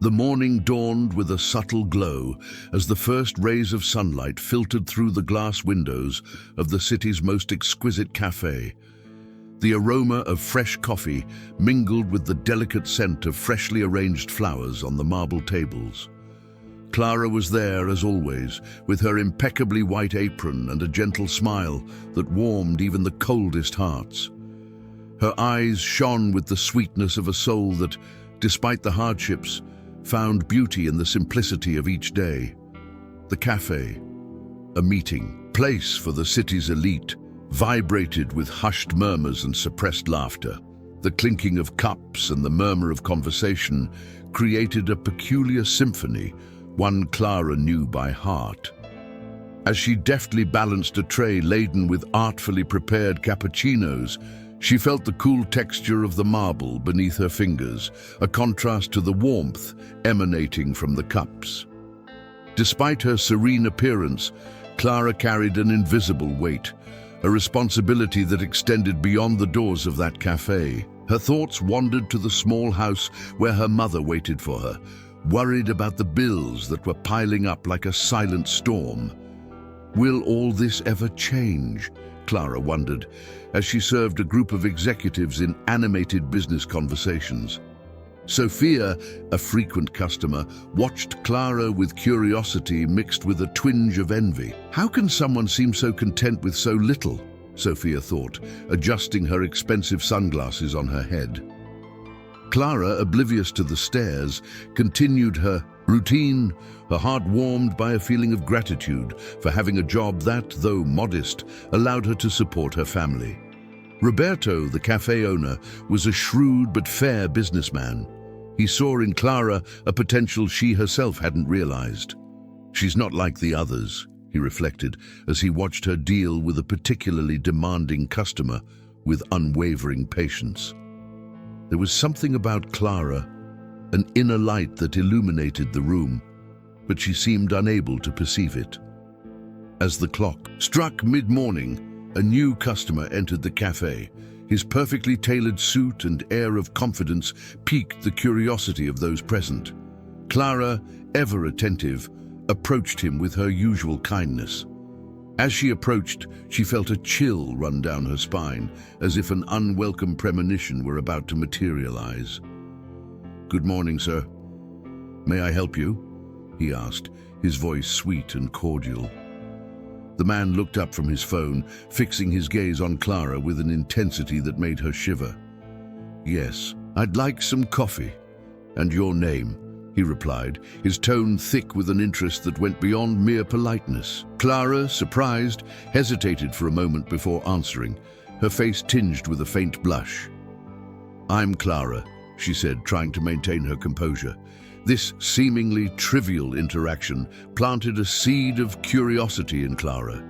The morning dawned with a subtle glow as the first rays of sunlight filtered through the glass windows of the city's most exquisite café. The aroma of fresh coffee mingled with the delicate scent of freshly arranged flowers on the marble tables. Clara was there, as always, with her impeccably white apron and a gentle smile that warmed even the coldest hearts. Her eyes shone with the sweetness of a soul that, despite the hardships, found beauty in the simplicity of each day. The café, a meeting place for the city's elite, vibrated with hushed murmurs and suppressed laughter. The clinking of cups and the murmur of conversation created a peculiar symphony, one Clara knew by heart. As she deftly balanced a tray laden with artfully prepared cappuccinos, she felt the cool texture of the marble beneath her fingers, a contrast to the warmth emanating from the cups. Despite her serene appearance, Clara carried an invisible weight, a responsibility that extended beyond the doors of that cafe. Her thoughts wandered to the small house where her mother waited for her, worried about the bills that were piling up like a silent storm. Will all this ever change? Clara wondered, as she served a group of executives in animated business conversations. Sophia, a frequent customer, watched Clara with curiosity mixed with a twinge of envy. How can someone seem so content with so little? Sophia thought, adjusting her expensive sunglasses on her head. Clara, oblivious to the stares, continued her routine, her heart warmed by a feeling of gratitude for having a job that, though modest, allowed her to support her family. Roberto, the cafe owner, was a shrewd but fair businessman. He saw in Clara a potential she herself hadn't realized. She's not like the others, he reflected, as he watched her deal with a particularly demanding customer with unwavering patience. There was something about Clara, an inner light that illuminated the room, but she seemed unable to perceive it. As the clock struck mid-morning, a new customer entered the cafe. His perfectly tailored suit and air of confidence piqued the curiosity of those present. Clara, ever attentive, approached him with her usual kindness. As she approached, she felt a chill run down her spine, as if an unwelcome premonition were about to materialize. "Good morning, sir. May I help you?" he asked, his voice sweet and cordial. The man looked up from his phone, fixing his gaze on Clara with an intensity that made her shiver. "Yes, I'd like some coffee. And your name?" he replied, his tone thick with an interest that went beyond mere politeness. Clara, surprised, hesitated for a moment before answering, her face tinged with a faint blush. "I'm Clara," she said, trying to maintain her composure. This seemingly trivial interaction planted a seed of curiosity in Clara.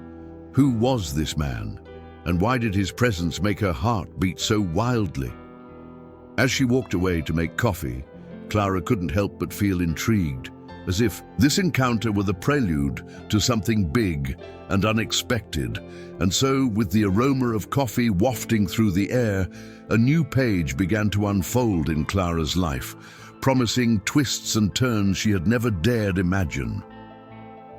Who was this man, and why did his presence make her heart beat so wildly? As she walked away to make coffee, Clara couldn't help but feel intrigued, as if this encounter were the prelude to something big and unexpected. And so, with the aroma of coffee wafting through the air, a new page began to unfold in Clara's life, promising twists and turns she had never dared imagine.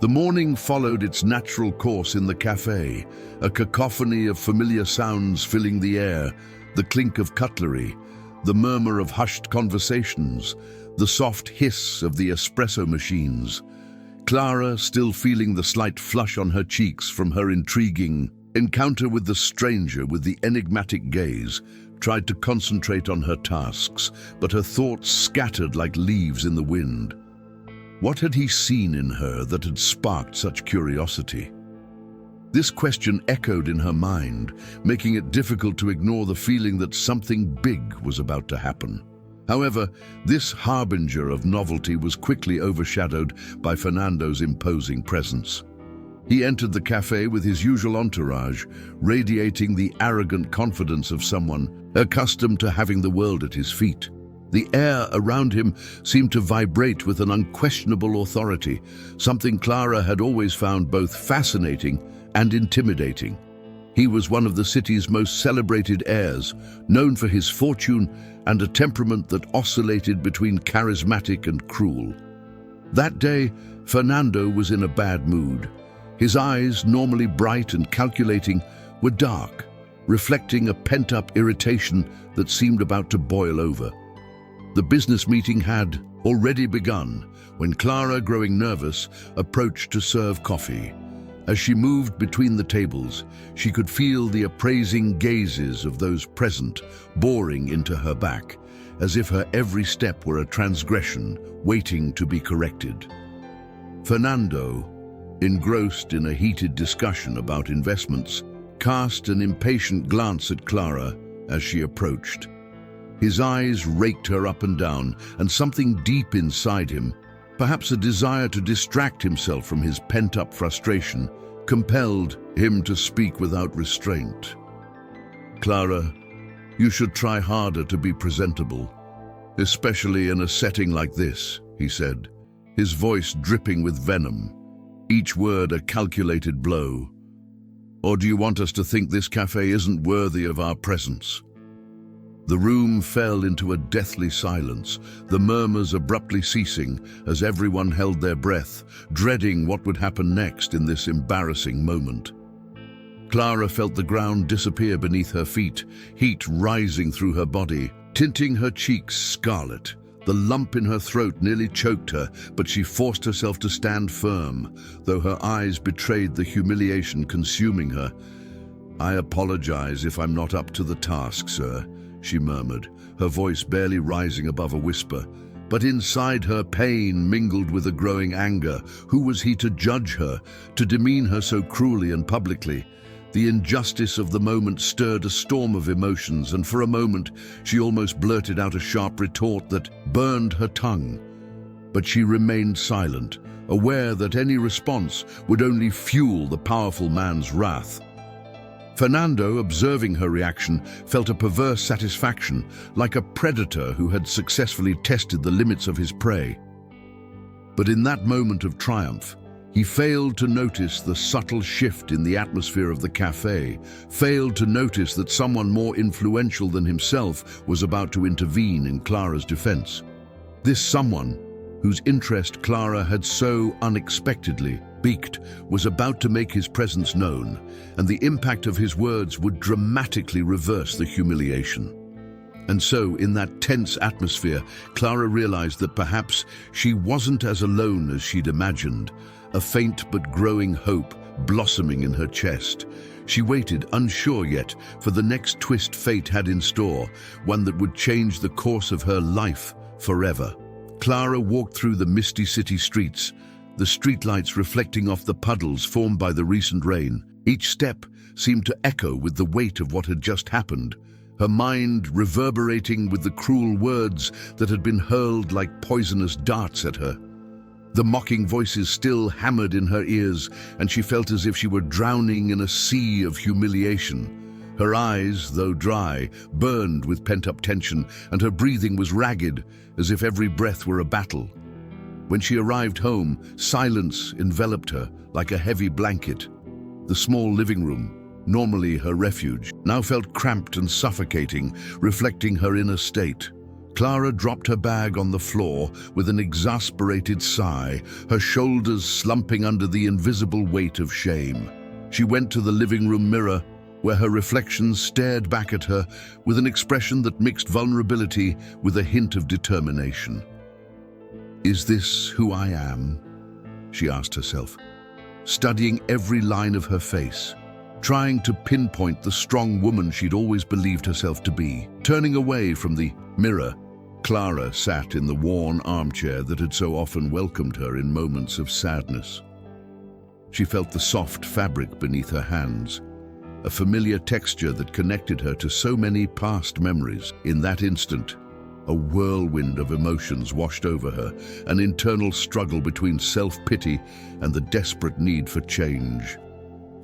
The morning followed its natural course in the cafe, a cacophony of familiar sounds filling the air, the clink of cutlery, the murmur of hushed conversations, the soft hiss of the espresso machines. Clara, still feeling the slight flush on her cheeks from her intriguing encounter with the stranger with the enigmatic gaze, tried to concentrate on her tasks, but her thoughts scattered like leaves in the wind. What had he seen in her that had sparked such curiosity? This question echoed in her mind, making it difficult to ignore the feeling that something big was about to happen. However, this harbinger of novelty was quickly overshadowed by Fernando's imposing presence. He entered the cafe with his usual entourage, radiating the arrogant confidence of someone accustomed to having the world at his feet. The air around him seemed to vibrate with an unquestionable authority, something Clara had always found both fascinating and intimidating. He was one of the city's most celebrated heirs, known for his fortune and a temperament that oscillated between charismatic and cruel. That day, Fernando was in a bad mood. His eyes, normally bright and calculating, were dark, reflecting a pent-up irritation that seemed about to boil over. The business meeting had already begun when Clara, growing nervous, approached to serve coffee. As she moved between the tables, she could feel the appraising gazes of those present boring into her back, as if her every step were a transgression waiting to be corrected. Fernando, engrossed in a heated discussion about investments, cast an impatient glance at Clara as she approached. His eyes raked her up and down, and something deep inside him, perhaps a desire to distract himself from his pent-up frustration, compelled him to speak without restraint. "Clara, you should try harder to be presentable, especially in a setting like this," he said, his voice dripping with venom, each word a calculated blow. "Or do you want us to think this cafe isn't worthy of our presence?" The room fell into a deathly silence, the murmurs abruptly ceasing as everyone held their breath, dreading what would happen next in this embarrassing moment. Clara felt the ground disappear beneath her feet, heat rising through her body, tinting her cheeks scarlet. The lump in her throat nearly choked her, but she forced herself to stand firm, though her eyes betrayed the humiliation consuming her. "I apologize if I'm not up to the task, sir," she murmured, her voice barely rising above a whisper. But inside her, pain mingled with a growing anger. Who was he to judge her, to demean her so cruelly and publicly? The injustice of the moment stirred a storm of emotions, and for a moment she almost blurted out a sharp retort that burned her tongue. But she remained silent, aware that any response would only fuel the powerful man's wrath. Fernando, observing her reaction, felt a perverse satisfaction, like a predator who had successfully tested the limits of his prey. But in that moment of triumph, he failed to notice the subtle shift in the atmosphere of the cafe, failed to notice that someone more influential than himself was about to intervene in Clara's defense. This someone, whose interest Clara had so unexpectedly piqued, was about to make his presence known, and the impact of his words would dramatically reverse the humiliation. And so, in that tense atmosphere, Clara realized that perhaps she wasn't as alone as she'd imagined, a faint but growing hope blossoming in her chest. She waited, unsure yet, for the next twist fate had in store, one that would change the course of her life forever. Clara walked through the misty city streets, the streetlights reflecting off the puddles formed by the recent rain. Each step seemed to echo with the weight of what had just happened, her mind reverberating with the cruel words that had been hurled like poisonous darts at her. The mocking voices still hammered in her ears, and she felt as if she were drowning in a sea of humiliation. Her eyes, though dry, burned with pent-up tension, and her breathing was ragged, as if every breath were a battle. When she arrived home, silence enveloped her like a heavy blanket. The small living room, normally her refuge, now felt cramped and suffocating, reflecting her inner state. Clara dropped her bag on the floor with an exasperated sigh, her shoulders slumping under the invisible weight of shame. She went to the living room mirror, where her reflection stared back at her with an expression that mixed vulnerability with a hint of determination. "Is this who I am?" she asked herself, studying every line of her face, trying to pinpoint the strong woman she'd always believed herself to be. Turning away from the mirror, Clara sat in the worn armchair that had so often welcomed her in moments of sadness. She felt the soft fabric beneath her hands, a familiar texture that connected her to so many past memories. In that instant, a whirlwind of emotions washed over her, an internal struggle between self-pity and the desperate need for change.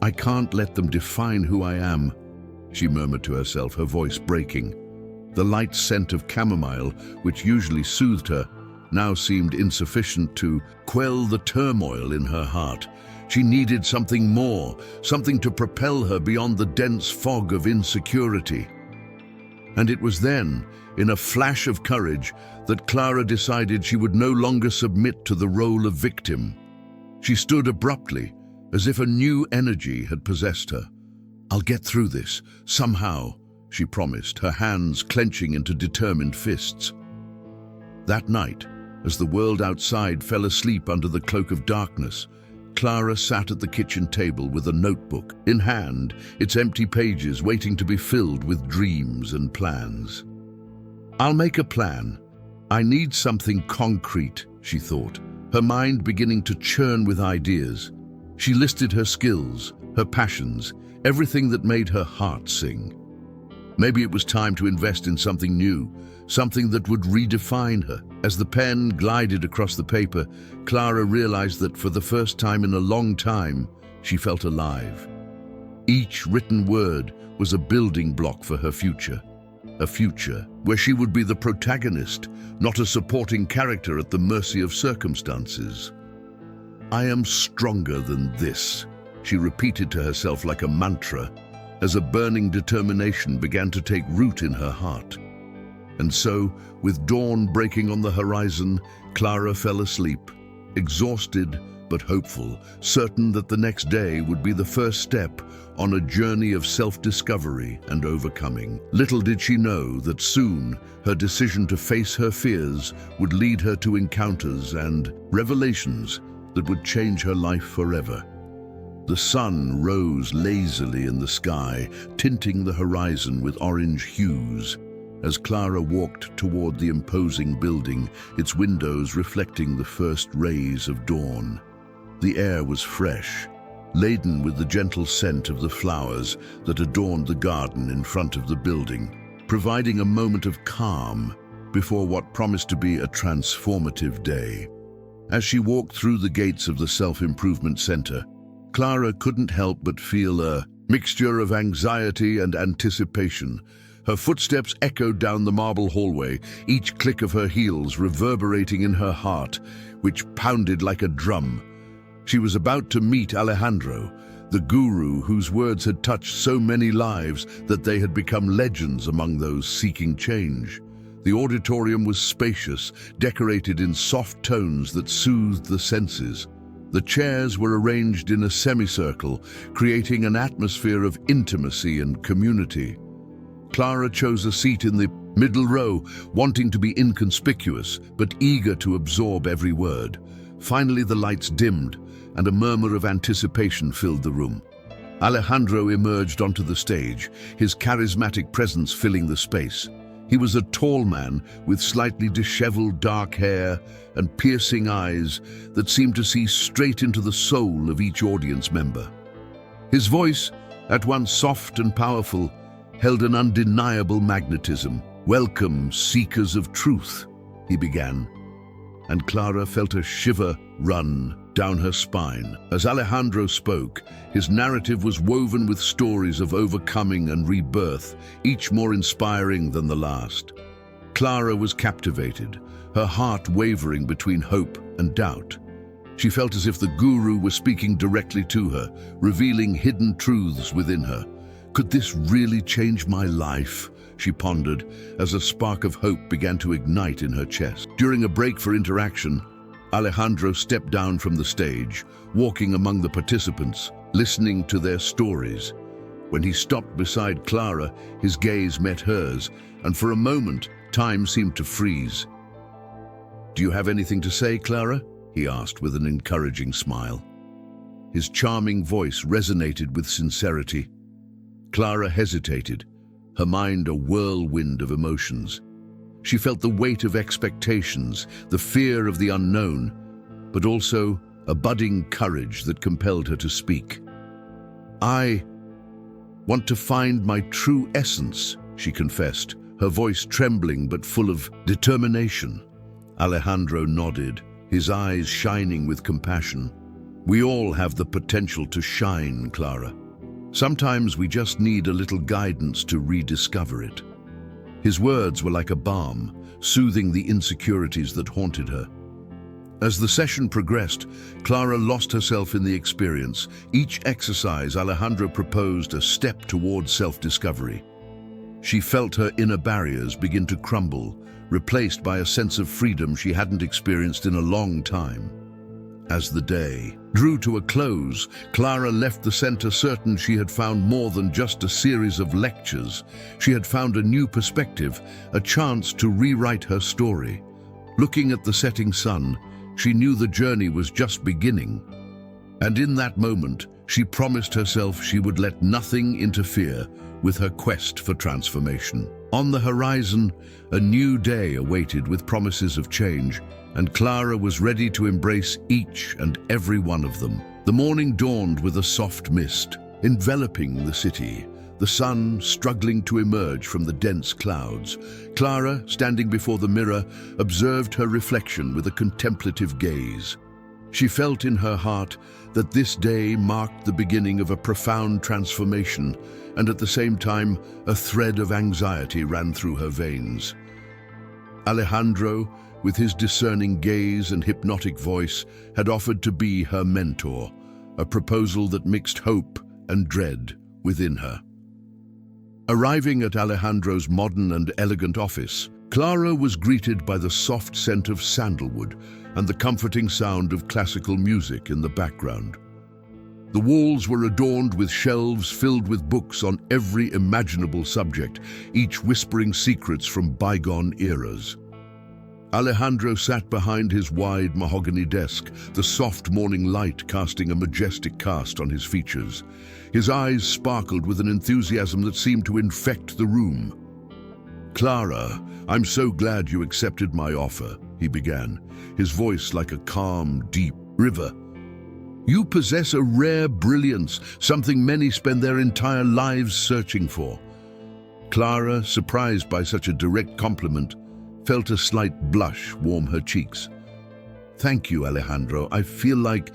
"I can't let them define who I am," she murmured to herself, her voice breaking. The light scent of chamomile, which usually soothed her, now seemed insufficient to quell the turmoil in her heart. She needed something more, something to propel her beyond the dense fog of insecurity. And it was then, in a flash of courage, that Clara decided she would no longer submit to the role of victim. She stood abruptly, as if a new energy had possessed her. "I'll get through this, somehow," she promised, her hands clenching into determined fists. That night, as the world outside fell asleep under the cloak of darkness, Clara sat at the kitchen table with a notebook in hand, its empty pages waiting to be filled with dreams and plans. "I'll make a plan. I need something concrete," she thought, her mind beginning to churn with ideas. She listed her skills, her passions, everything that made her heart sing. Maybe it was time to invest in something new, something that would redefine her. As the pen glided across the paper, Clara realized that for the first time in a long time, she felt alive. Each written word was a building block for her future. A future where she would be the protagonist, not a supporting character at the mercy of circumstances. "I am stronger than this," she repeated to herself like a mantra, as a burning determination began to take root in her heart. And so, with dawn breaking on the horizon, Clara fell asleep, exhausted but hopeful, certain that the next day would be the first step on a journey of self-discovery and overcoming. Little did she know that soon her decision to face her fears would lead her to encounters and revelations that would change her life forever. The sun rose lazily in the sky, tinting the horizon with orange hues. As Clara walked toward the imposing building, its windows reflecting the first rays of dawn. The air was fresh, laden with the gentle scent of the flowers that adorned the garden in front of the building, providing a moment of calm before what promised to be a transformative day. As she walked through the gates of the self-improvement center, Clara couldn't help but feel a mixture of anxiety and anticipation. Her footsteps echoed down the marble hallway, each click of her heels reverberating in her heart, which pounded like a drum. She was about to meet Alejandro, the guru whose words had touched so many lives that they had become legends among those seeking change. The auditorium was spacious, decorated in soft tones that soothed the senses. The chairs were arranged in a semicircle, creating an atmosphere of intimacy and community. Clara chose a seat in the middle row, wanting to be inconspicuous, but eager to absorb every word. Finally, the lights dimmed, and a murmur of anticipation filled the room. Alejandro emerged onto the stage, his charismatic presence filling the space. He was a tall man with slightly disheveled dark hair and piercing eyes that seemed to see straight into the soul of each audience member. His voice, at once soft and powerful, held an undeniable magnetism. "Welcome, seekers of truth," he began, and Clara felt a shiver run down her spine. As Alejandro spoke, his narrative was woven with stories of overcoming and rebirth, each more inspiring than the last. Clara was captivated, her heart wavering between hope and doubt. She felt as if the guru were speaking directly to her, revealing hidden truths within her. "Could this really change my life?" she pondered, as a spark of hope began to ignite in her chest. During a break for interaction, Alejandro stepped down from the stage, walking among the participants, listening to their stories. When he stopped beside Clara, his gaze met hers, and for a moment, time seemed to freeze. "Do you have anything to say, Clara?" he asked with an encouraging smile. His charming voice resonated with sincerity. Clara hesitated, her mind a whirlwind of emotions. She felt the weight of expectations, the fear of the unknown, but also a budding courage that compelled her to speak. "I want to find my true essence," she confessed, her voice trembling but full of determination. Alejandro nodded, his eyes shining with compassion. "We all have the potential to shine, Clara. Sometimes we just need a little guidance to rediscover it." His words were like a balm, soothing the insecurities that haunted her. As the session progressed, Clara lost herself in the experience. Each exercise, Alejandro proposed a step towards self-discovery. She felt her inner barriers begin to crumble, replaced by a sense of freedom she hadn't experienced in a long time. As the day drew to a close, Clara left the center certain she had found more than just a series of lectures. She had found a new perspective, a chance to rewrite her story. Looking at the setting sun, she knew the journey was just beginning. And in that moment, she promised herself she would let nothing interfere with her quest for transformation. On the horizon, a new day awaited with promises of change, and Clara was ready to embrace each and every one of them. The morning dawned with a soft mist, enveloping the city, the sun struggling to emerge from the dense clouds. Clara, standing before the mirror, observed her reflection with a contemplative gaze. She felt in her heart that this day marked the beginning of a profound transformation, and at the same time, a thread of anxiety ran through her veins. Alejandro, with his discerning gaze and hypnotic voice, had offered to be her mentor, a proposal that mixed hope and dread within her. Arriving at Alejandro's modern and elegant office, Clara was greeted by the soft scent of sandalwood and the comforting sound of classical music in the background. The walls were adorned with shelves filled with books on every imaginable subject, each whispering secrets from bygone eras. Alejandro sat behind his wide mahogany desk, the soft morning light casting a majestic cast on his features. His eyes sparkled with an enthusiasm that seemed to infect the room. "Clara, I'm so glad you accepted my offer," he began, his voice like a calm, deep river. "You possess a rare brilliance, something many spend their entire lives searching for." Clara, surprised by such a direct compliment, felt a slight blush warm her cheeks. "Thank you, Alejandro. I feel like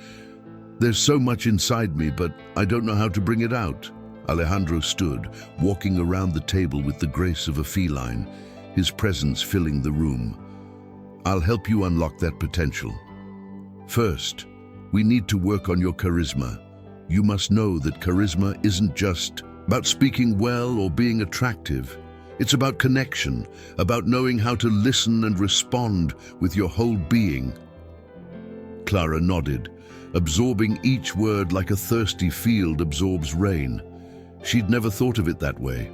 there's so much inside me, but I don't know how to bring it out." Alejandro stood, walking around the table with the grace of a feline, his presence filling the room. "I'll help you unlock that potential. First, we need to work on your charisma. You must know that charisma isn't just about speaking well or being attractive. It's about connection, about knowing how to listen and respond with your whole being." Clara nodded, absorbing each word like a thirsty field absorbs rain. She'd never thought of it that way.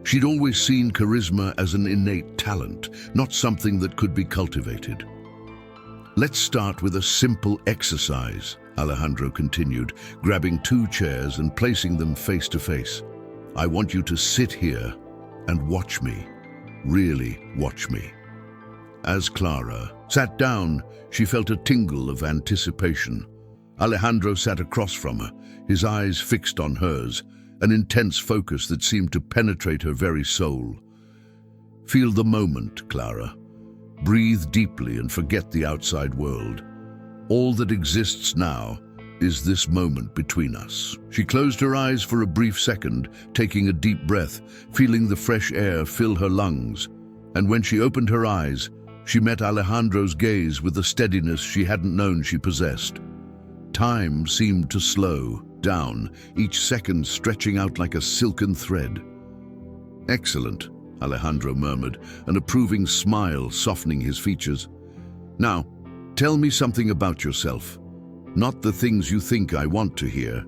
She'd always seen charisma as an innate talent, not something that could be cultivated. "Let's start with a simple exercise," Alejandro continued, grabbing 2 chairs and placing them face to face. "I want you to sit here and watch me. Really watch me." As Clara sat down, she felt a tingle of anticipation. Alejandro sat across from her, his eyes fixed on hers, an intense focus that seemed to penetrate her very soul. "Feel the moment, Clara. Breathe deeply and forget the outside world. All that exists now is this moment between us." She closed her eyes for a brief second, taking a deep breath, feeling the fresh air fill her lungs. And when she opened her eyes, she met Alejandro's gaze with a steadiness she hadn't known she possessed. Time seemed to slow down, each second stretching out like a silken thread. "Excellent," Alejandro murmured, an approving smile softening his features. "Now, tell me something about yourself. Not the things you think I want to hear,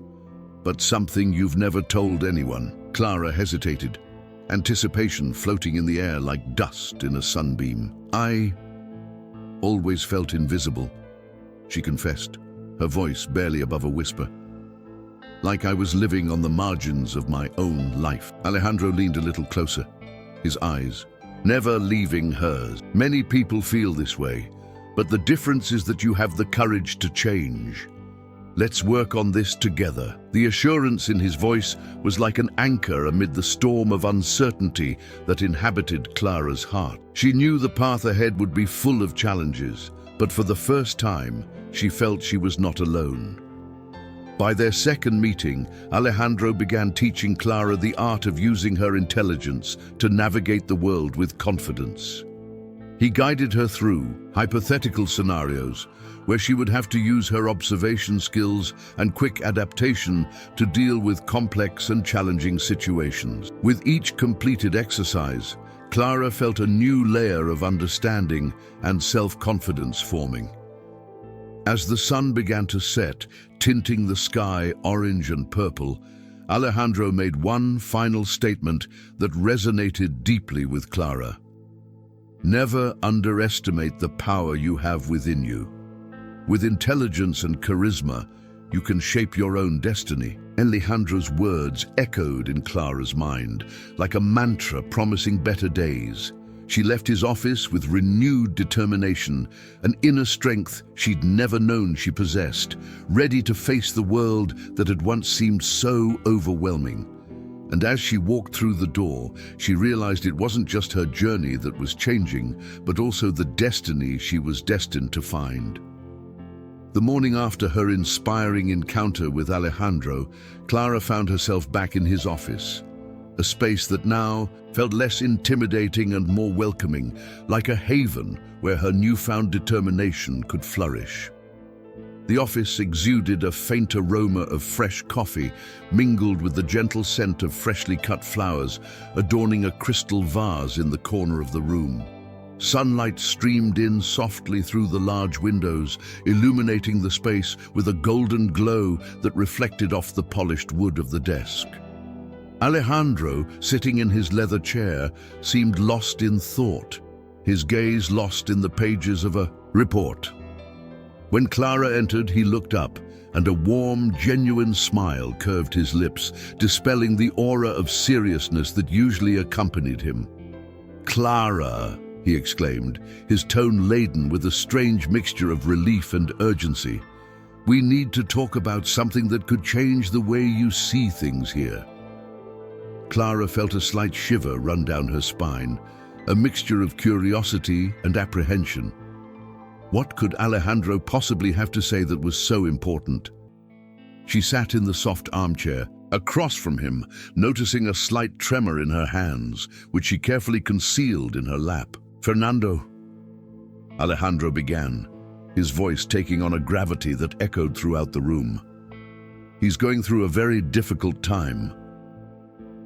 but something you've never told anyone." Clara hesitated, anticipation floating in the air like dust in a sunbeam. "I always felt invisible," she confessed, her voice barely above a whisper. "Like I was living on the margins of my own life." Alejandro leaned a little closer, his eyes never leaving hers. "Many people feel this way, but the difference is that you have the courage to change. Let's work on this together." The assurance in his voice was like an anchor amid the storm of uncertainty that inhabited Clara's heart. She knew the path ahead would be full of challenges, but for the first time, she felt she was not alone. By their second meeting, Alejandro began teaching Clara the art of using her intelligence to navigate the world with confidence. He guided her through hypothetical scenarios where she would have to use her observation skills and quick adaptation to deal with complex and challenging situations. With each completed exercise, Clara felt a new layer of understanding and self-confidence forming. As the sun began to set, tinting the sky orange and purple, Alejandro made one final statement that resonated deeply with Clara. Never underestimate the power you have within you. With intelligence and charisma, you can shape your own destiny. Alejandro's words echoed in Clara's mind, like a mantra promising better days. She left his office with renewed determination, an inner strength she'd never known she possessed, ready to face the world that had once seemed so overwhelming. And as she walked through the door, she realized it wasn't just her journey that was changing, but also the destiny she was destined to find. The morning after her inspiring encounter with Alejandro, Clara found herself back in his office, a space that now felt less intimidating and more welcoming, like a haven where her newfound determination could flourish. The office exuded a faint aroma of fresh coffee, mingled with the gentle scent of freshly cut flowers, adorning a crystal vase in the corner of the room. Sunlight streamed in softly through the large windows, illuminating the space with a golden glow that reflected off the polished wood of the desk. Alejandro, sitting in his leather chair, seemed lost in thought, his gaze lost in the pages of a report. When Clara entered, he looked up, and a warm, genuine smile curved his lips, dispelling the aura of seriousness that usually accompanied him. "Clara," he exclaimed, his tone laden with a strange mixture of relief and urgency. "We need to talk about something that could change the way you see things here." Clara felt a slight shiver run down her spine, a mixture of curiosity and apprehension. What could Alejandro possibly have to say that was so important? She sat in the soft armchair, across from him, noticing a slight tremor in her hands, which she carefully concealed in her lap. "Fernando," Alejandro began, his voice taking on a gravity that echoed throughout the room. "He's going through a very difficult time.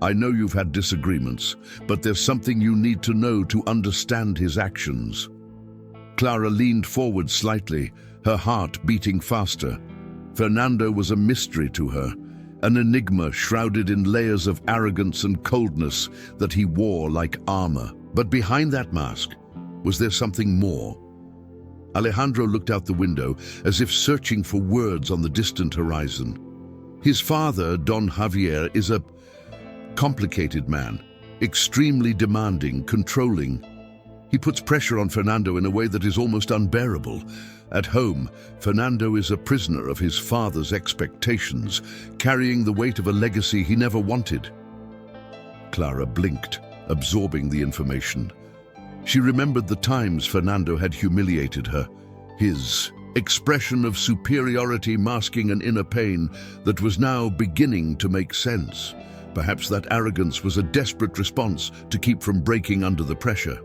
I know you've had disagreements, but there's something you need to know to understand his actions." Clara leaned forward slightly, her heart beating faster. Fernando was a mystery to her, an enigma shrouded in layers of arrogance and coldness that he wore like armor. But behind that mask, was there something more? Alejandro looked out the window as if searching for words on the distant horizon. His father, Don Javier, is a complicated man, extremely demanding, controlling. He puts pressure on Fernando in a way that is almost unbearable. At home, Fernando is a prisoner of his father's expectations, carrying the weight of a legacy he never wanted. Clara blinked, absorbing the information. She remembered the times Fernando had humiliated her, his expression of superiority masking an inner pain that was now beginning to make sense. Perhaps that arrogance was a desperate response to keep from breaking under the pressure.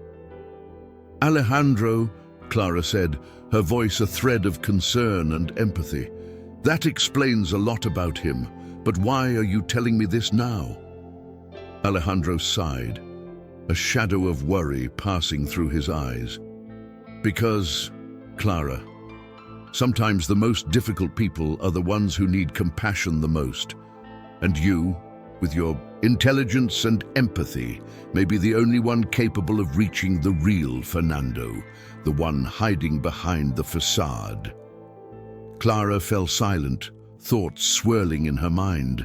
"Alejandro," Clara said, her voice a thread of concern and empathy. "That explains a lot about him, but why are you telling me this now?" Alejandro sighed, a shadow of worry passing through his eyes. "Because, Clara, sometimes the most difficult people are the ones who need compassion the most. And you, with your intelligence and empathy, may be the only one capable of reaching the real Fernando, the one hiding behind the facade." Clara fell silent, thoughts swirling in her mind.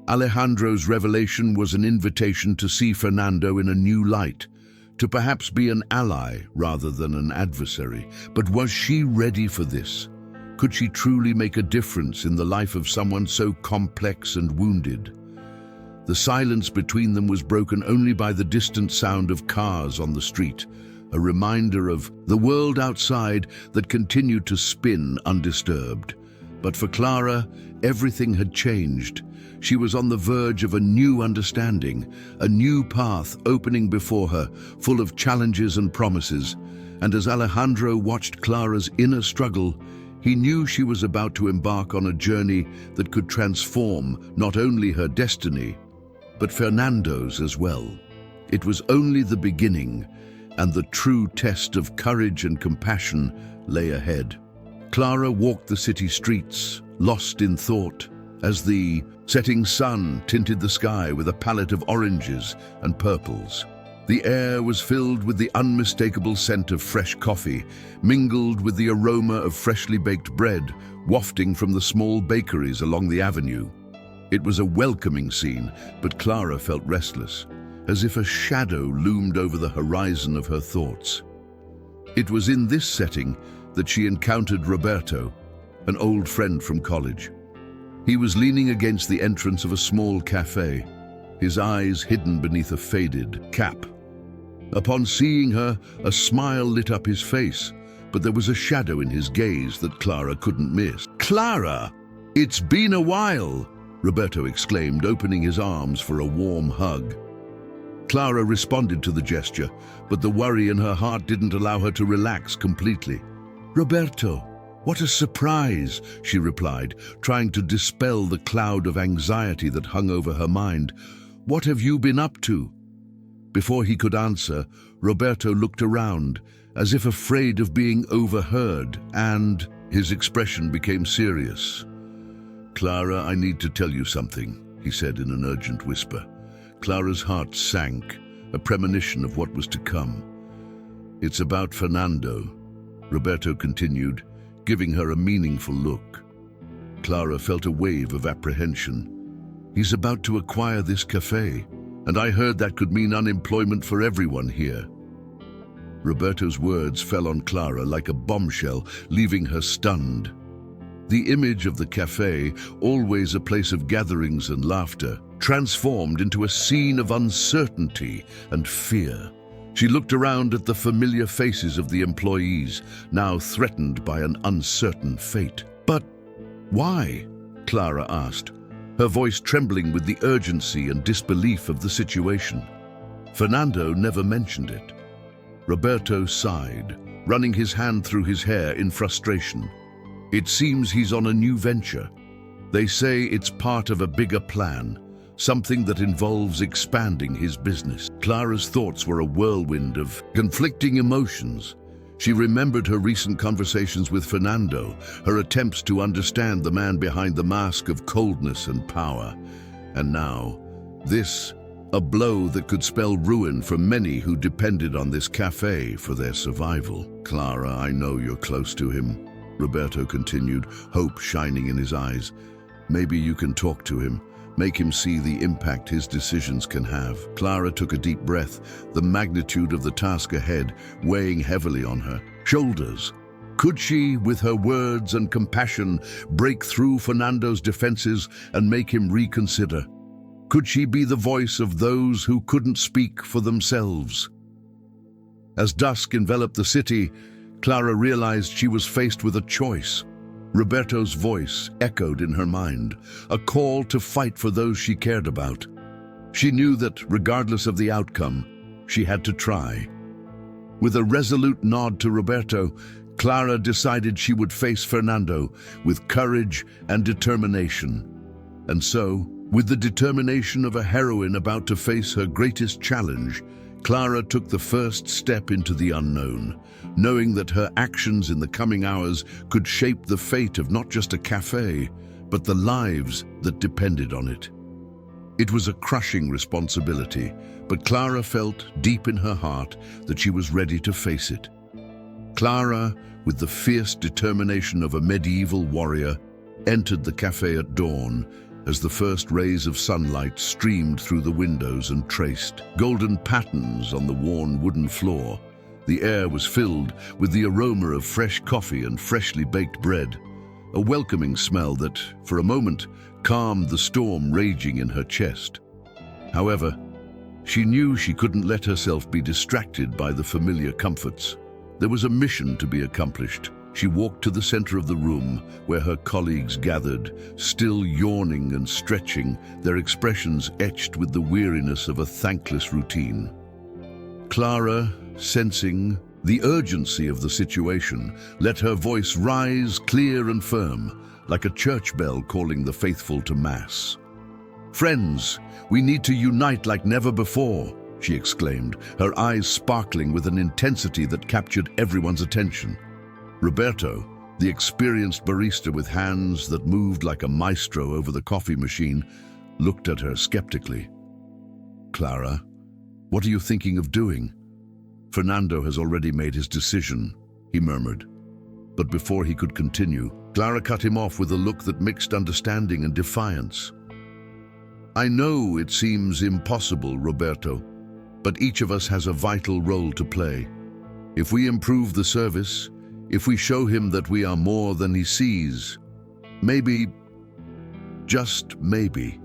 Alejandro's revelation was an invitation to see Fernando in a new light, to perhaps be an ally rather than an adversary. But was she ready for this? Could she truly make a difference in the life of someone so complex and wounded? The silence between them was broken only by the distant sound of cars on the street, a reminder of the world outside that continued to spin undisturbed. But for Clara, everything had changed. She was on the verge of a new understanding, a new path opening before her, full of challenges and promises. And as Alejandro watched Clara's inner struggle, he knew she was about to embark on a journey that could transform not only her destiny, but Fernando's as well. It was only the beginning, and the true test of courage and compassion lay ahead. Clara walked the city streets, lost in thought, as the setting sun tinted the sky with a palette of oranges and purples. The air was filled with the unmistakable scent of fresh coffee, mingled with the aroma of freshly baked bread wafting from the small bakeries along the avenue. It was a welcoming scene, but Clara felt restless, as if a shadow loomed over the horizon of her thoughts. It was in this setting that she encountered Roberto, an old friend from college. He was leaning against the entrance of a small café, his eyes hidden beneath a faded cap. Upon seeing her, a smile lit up his face, but there was a shadow in his gaze that Clara couldn't miss. "Clara, it's been a while!" Roberto exclaimed, opening his arms for a warm hug. Clara responded to the gesture, but the worry in her heart didn't allow her to relax completely. "Roberto, what a surprise," she replied, trying to dispel the cloud of anxiety that hung over her mind. "What have you been up to?" Before he could answer, Roberto looked around, as if afraid of being overheard, and his expression became serious. "Clara, I need to tell you something," he said in an urgent whisper. Clara's heart sank, a premonition of what was to come. "It's about Fernando," Roberto continued, giving her a meaningful look. Clara felt a wave of apprehension. "He's about to acquire this café, and I heard that could mean unemployment for everyone here." Roberto's words fell on Clara like a bombshell, leaving her stunned. The image of the café, always a place of gatherings and laughter, transformed into a scene of uncertainty and fear. She looked around at the familiar faces of the employees, now threatened by an uncertain fate. "But why?" Clara asked, her voice trembling with the urgency and disbelief of the situation. Fernando never mentioned it. Roberto sighed, running his hand through his hair in frustration. "It seems he's on a new venture. They say it's part of a bigger plan, something that involves expanding his business." Clara's thoughts were a whirlwind of conflicting emotions. She remembered her recent conversations with Fernando, her attempts to understand the man behind the mask of coldness and power. And now, this, a blow that could spell ruin for many who depended on this café for their survival. "Clara, I know you're close to him," Roberto continued, hope shining in his eyes. "Maybe you can talk to him. Make him see the impact his decisions can have." Clara took a deep breath, the magnitude of the task ahead weighing heavily on her shoulders. Could she, with her words and compassion, break through Fernando's defenses and make him reconsider? Could she be the voice of those who couldn't speak for themselves? As dusk enveloped the city, Clara realized she was faced with a choice. Roberto's voice echoed in her mind, a call to fight for those she cared about. She knew that, regardless of the outcome, she had to try. With a resolute nod to Roberto, Clara decided she would face Fernando with courage and determination. And so, with the determination of a heroine about to face her greatest challenge, Clara took the first step into the unknown, knowing that her actions in the coming hours could shape the fate of not just a café, but the lives that depended on it. It was a crushing responsibility, but Clara felt deep in her heart that she was ready to face it. Clara, with the fierce determination of a medieval warrior, entered the café at dawn, as the first rays of sunlight streamed through the windows and traced golden patterns on the worn wooden floor. The air was filled with the aroma of fresh coffee and freshly baked bread, a welcoming smell that, for a moment, calmed the storm raging in her chest. However, she knew she couldn't let herself be distracted by the familiar comforts. There was a mission to be accomplished, She walked to the center of the room where her colleagues gathered, still yawning and stretching, their expressions etched with the weariness of a thankless routine. Clara, sensing the urgency of the situation, let her voice rise clear and firm, like a church bell calling the faithful to Mass. "Friends, we need to unite like never before," she exclaimed, her eyes sparkling with an intensity that captured everyone's attention. Roberto, the experienced barista with hands that moved like a maestro over the coffee machine, looked at her skeptically. "Clara, what are you thinking of doing?" "Fernando has already made his decision," he murmured. But before he could continue, Clara cut him off with a look that mixed understanding and defiance. "I know it seems impossible, Roberto, but each of us has a vital role to play. If we improve the service, if we show him that we are more than he sees, maybe, just maybe,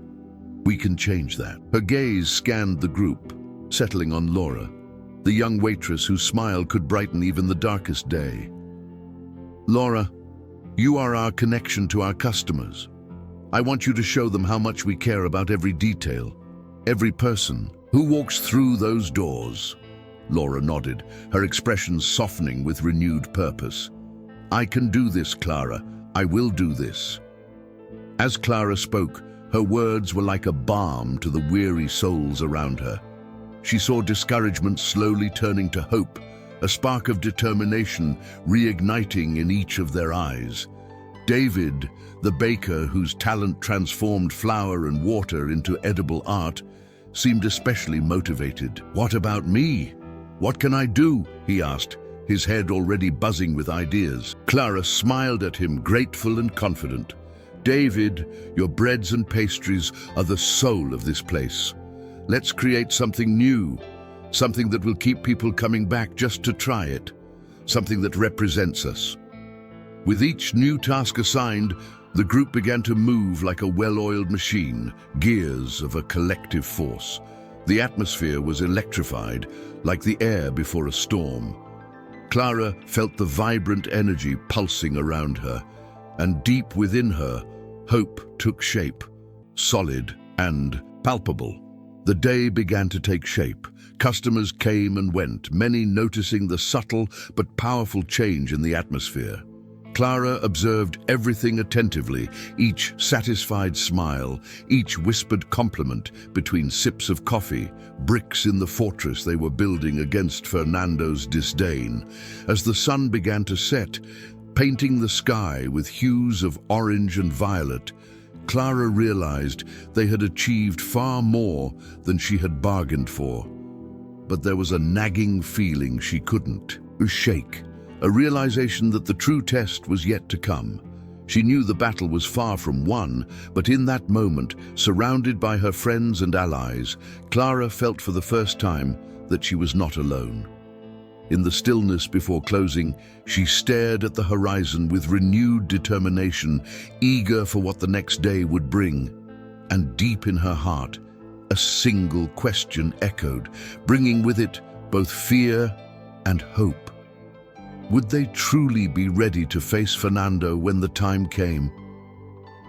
we can change that." Her gaze scanned the group, settling on Laura, the young waitress whose smile could brighten even the darkest day. "Laura, you are our connection to our customers. I want you to show them how much we care about every detail, every person who walks through those doors." Laura nodded, her expression softening with renewed purpose. "I can do this, Clara. I will do this." As Clara spoke, her words were like a balm to the weary souls around her. She saw discouragement slowly turning to hope, a spark of determination reigniting in each of their eyes. David, the baker whose talent transformed flour and water into edible art, seemed especially motivated. "What about me? What can I do?" he asked, his head already buzzing with ideas. Clara smiled at him, grateful and confident. "David, your breads and pastries are the soul of this place. Let's create something new, something that will keep people coming back just to try it, something that represents us." With each new task assigned, the group began to move like a well-oiled machine, gears of a collective force. The atmosphere was electrified, like the air before a storm. Clara felt the vibrant energy pulsing around her, and deep within her, hope took shape, solid and palpable. The day began to take shape. Customers came and went, many noticing the subtle but powerful change in the atmosphere. Clara observed everything attentively, each satisfied smile, each whispered compliment between sips of coffee, bricks in the fortress they were building against Fernando's disdain. As the sun began to set, painting the sky with hues of orange and violet, Clara realized they had achieved far more than she had bargained for. But there was a nagging feeling she couldn't shake. A realization that the true test was yet to come. She knew the battle was far from won, but in that moment, surrounded by her friends and allies, Clara felt for the first time that she was not alone. In the stillness before closing, she stared at the horizon with renewed determination, eager for what the next day would bring. And deep in her heart, a single question echoed, bringing with it both fear and hope. Would they truly be ready to face Fernando when the time came?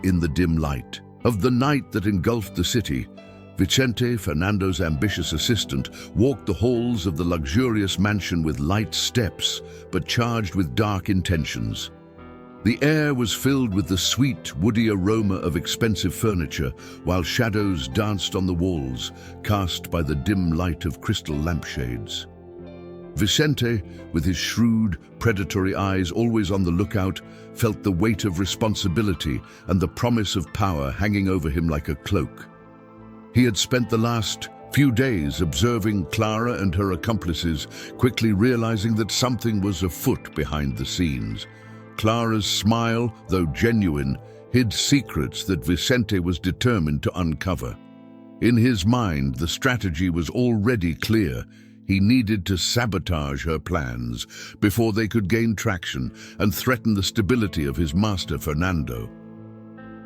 In the dim light of the night that engulfed the city, Vicente, Fernando's ambitious assistant, walked the halls of the luxurious mansion with light steps, but charged with dark intentions. The air was filled with the sweet, woody aroma of expensive furniture, while shadows danced on the walls, cast by the dim light of crystal lampshades. Vicente, with his shrewd, predatory eyes always on the lookout, felt the weight of responsibility and the promise of power hanging over him like a cloak. He had spent the last few days observing Clara and her accomplices, quickly realizing that something was afoot behind the scenes. Clara's smile, though genuine, hid secrets that Vicente was determined to uncover. In his mind, the strategy was already clear. He needed to sabotage her plans before they could gain traction and threaten the stability of his master, Fernando.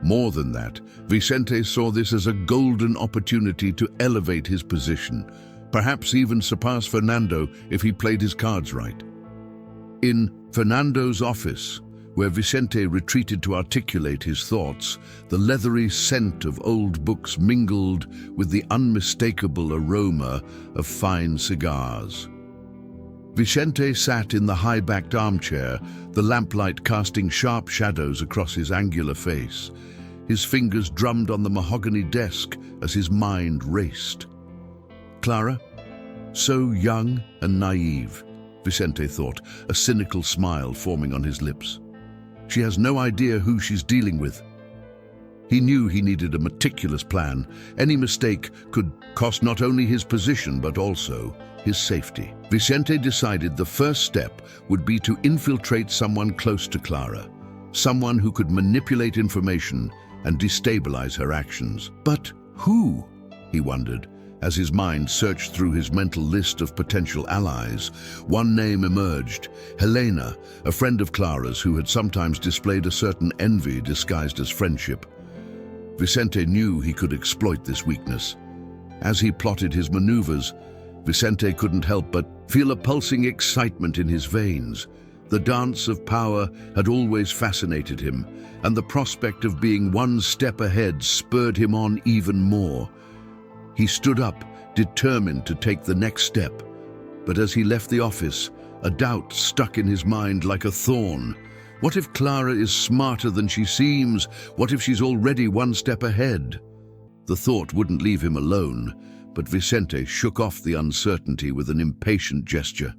More than that, Vicente saw this as a golden opportunity to elevate his position, perhaps even surpass Fernando if he played his cards right. In Fernando's office, where Vicente retreated to articulate his thoughts, the leathery scent of old books mingled with the unmistakable aroma of fine cigars. Vicente sat in the high-backed armchair, the lamplight casting sharp shadows across his angular face. His fingers drummed on the mahogany desk as his mind raced. Clara? So young and naive, Vicente thought, a cynical smile forming on his lips. She has no idea who she's dealing with. He knew he needed a meticulous plan. Any mistake could cost not only his position but also his safety. Vicente decided the first step would be to infiltrate someone close to Clara, someone who could manipulate information and destabilize her actions. But who? He wondered, as his mind searched through his mental list of potential allies. One name emerged: Helena, a friend of Clara's who had sometimes displayed a certain envy disguised as friendship. Vicente knew he could exploit this weakness. As he plotted his maneuvers, Vicente couldn't help but feel a pulsing excitement in his veins. The dance of power had always fascinated him, and the prospect of being one step ahead spurred him on even more. He stood up, determined to take the next step. But as he left the office, a doubt stuck in his mind like a thorn. What if Clara is smarter than she seems? What if she's already one step ahead? The thought wouldn't leave him alone, but Vicente shook off the uncertainty with an impatient gesture.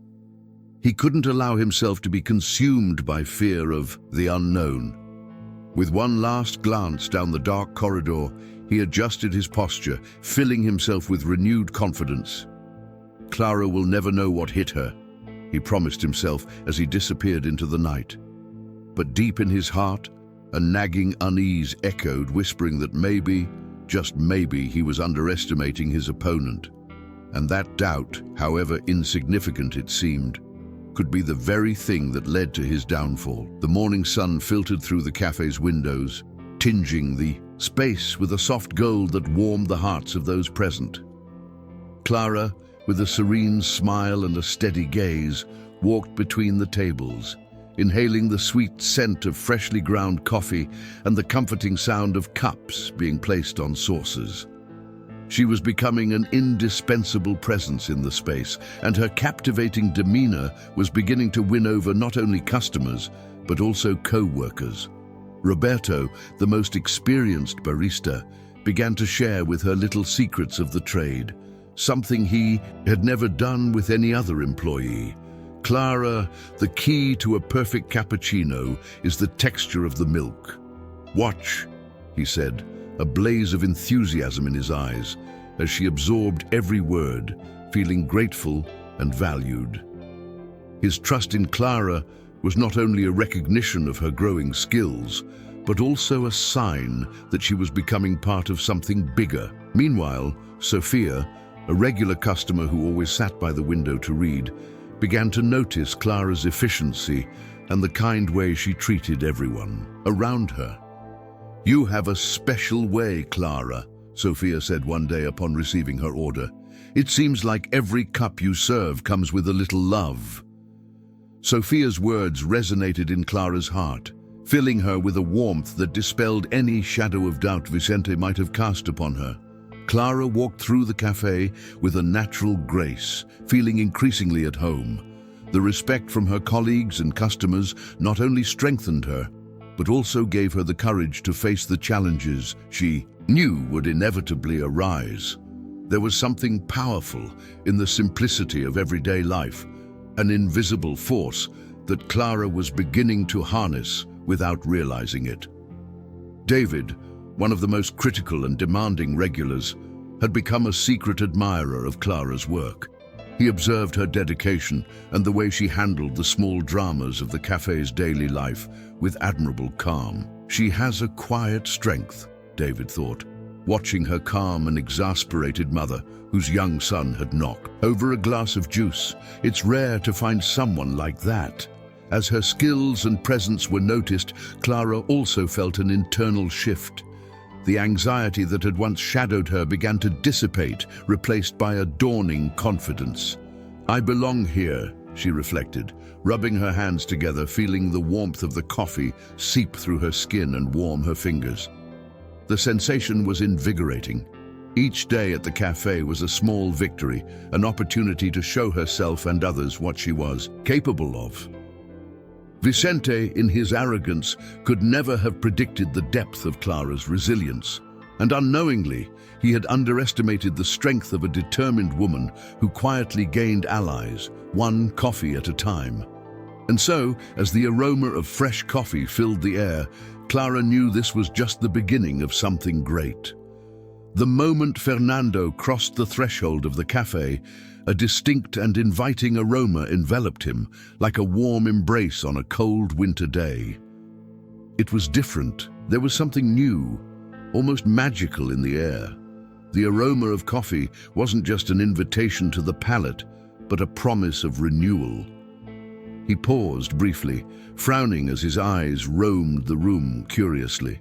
He couldn't allow himself to be consumed by fear of the unknown. With one last glance down the dark corridor, he adjusted his posture, filling himself with renewed confidence. Clara will never know what hit her, he promised himself as he disappeared into the night. But deep in his heart, a nagging unease echoed, whispering that maybe, just maybe, he was underestimating his opponent. And that doubt, however insignificant it seemed, could be the very thing that led to his downfall. The morning sun filtered through the cafe's windows, tinging the space with a soft gold that warmed the hearts of those present. Clara, with a serene smile and a steady gaze, walked between the tables, inhaling the sweet scent of freshly ground coffee and the comforting sound of cups being placed on saucers. She was becoming an indispensable presence in the space, and her captivating demeanor was beginning to win over not only customers, but also co-workers. Roberto, the most experienced barista, began to share with her little secrets of the trade, something he had never done with any other employee. Clara, the key to a perfect cappuccino is the texture of the milk. Watch, he said, a blaze of enthusiasm in his eyes, as she absorbed every word, feeling grateful and valued. His trust in Clara was not only a recognition of her growing skills, but also a sign that she was becoming part of something bigger. Meanwhile, Sophia, a regular customer who always sat by the window to read, began to notice Clara's efficiency and the kind way she treated everyone around her. "You have a special way, Clara," Sophia said one day upon receiving her order. "It seems like every cup you serve comes with a little love." Sophia's words resonated in Clara's heart, filling her with a warmth that dispelled any shadow of doubt Vicente might have cast upon her. Clara walked through the café with a natural grace, feeling increasingly at home. The respect from her colleagues and customers not only strengthened her, but also gave her the courage to face the challenges she knew would inevitably arise. There was something powerful in the simplicity of everyday life, an invisible force that Clara was beginning to harness without realizing it. David, one of the most critical and demanding regulars, had become a secret admirer of Clara's work. He observed her dedication and the way she handled the small dramas of the cafe's daily life with admirable calm. "She has a quiet strength," David thought, watching her calm and exasperated mother, whose young son had knocked over a glass of juice. It's rare to find someone like that. As her skills and presence were noticed, Clara also felt an internal shift. The anxiety that had once shadowed her began to dissipate, replaced by a dawning confidence. "I belong here," she reflected, rubbing her hands together, feeling the warmth of the coffee seep through her skin and warm her fingers. The sensation was invigorating. Each day at the cafe was a small victory, an opportunity to show herself and others what she was capable of. Vicente, in his arrogance, could never have predicted the depth of Clara's resilience, and unknowingly, he had underestimated the strength of a determined woman who quietly gained allies, one coffee at a time. And so, as the aroma of fresh coffee filled the air, Clara knew this was just the beginning of something great. The moment Fernando crossed the threshold of the cafe, a distinct and inviting aroma enveloped him, like a warm embrace on a cold winter day. It was different. There was something new, almost magical in the air. The aroma of coffee wasn't just an invitation to the palate, but a promise of renewal. He paused briefly, frowning as his eyes roamed the room curiously.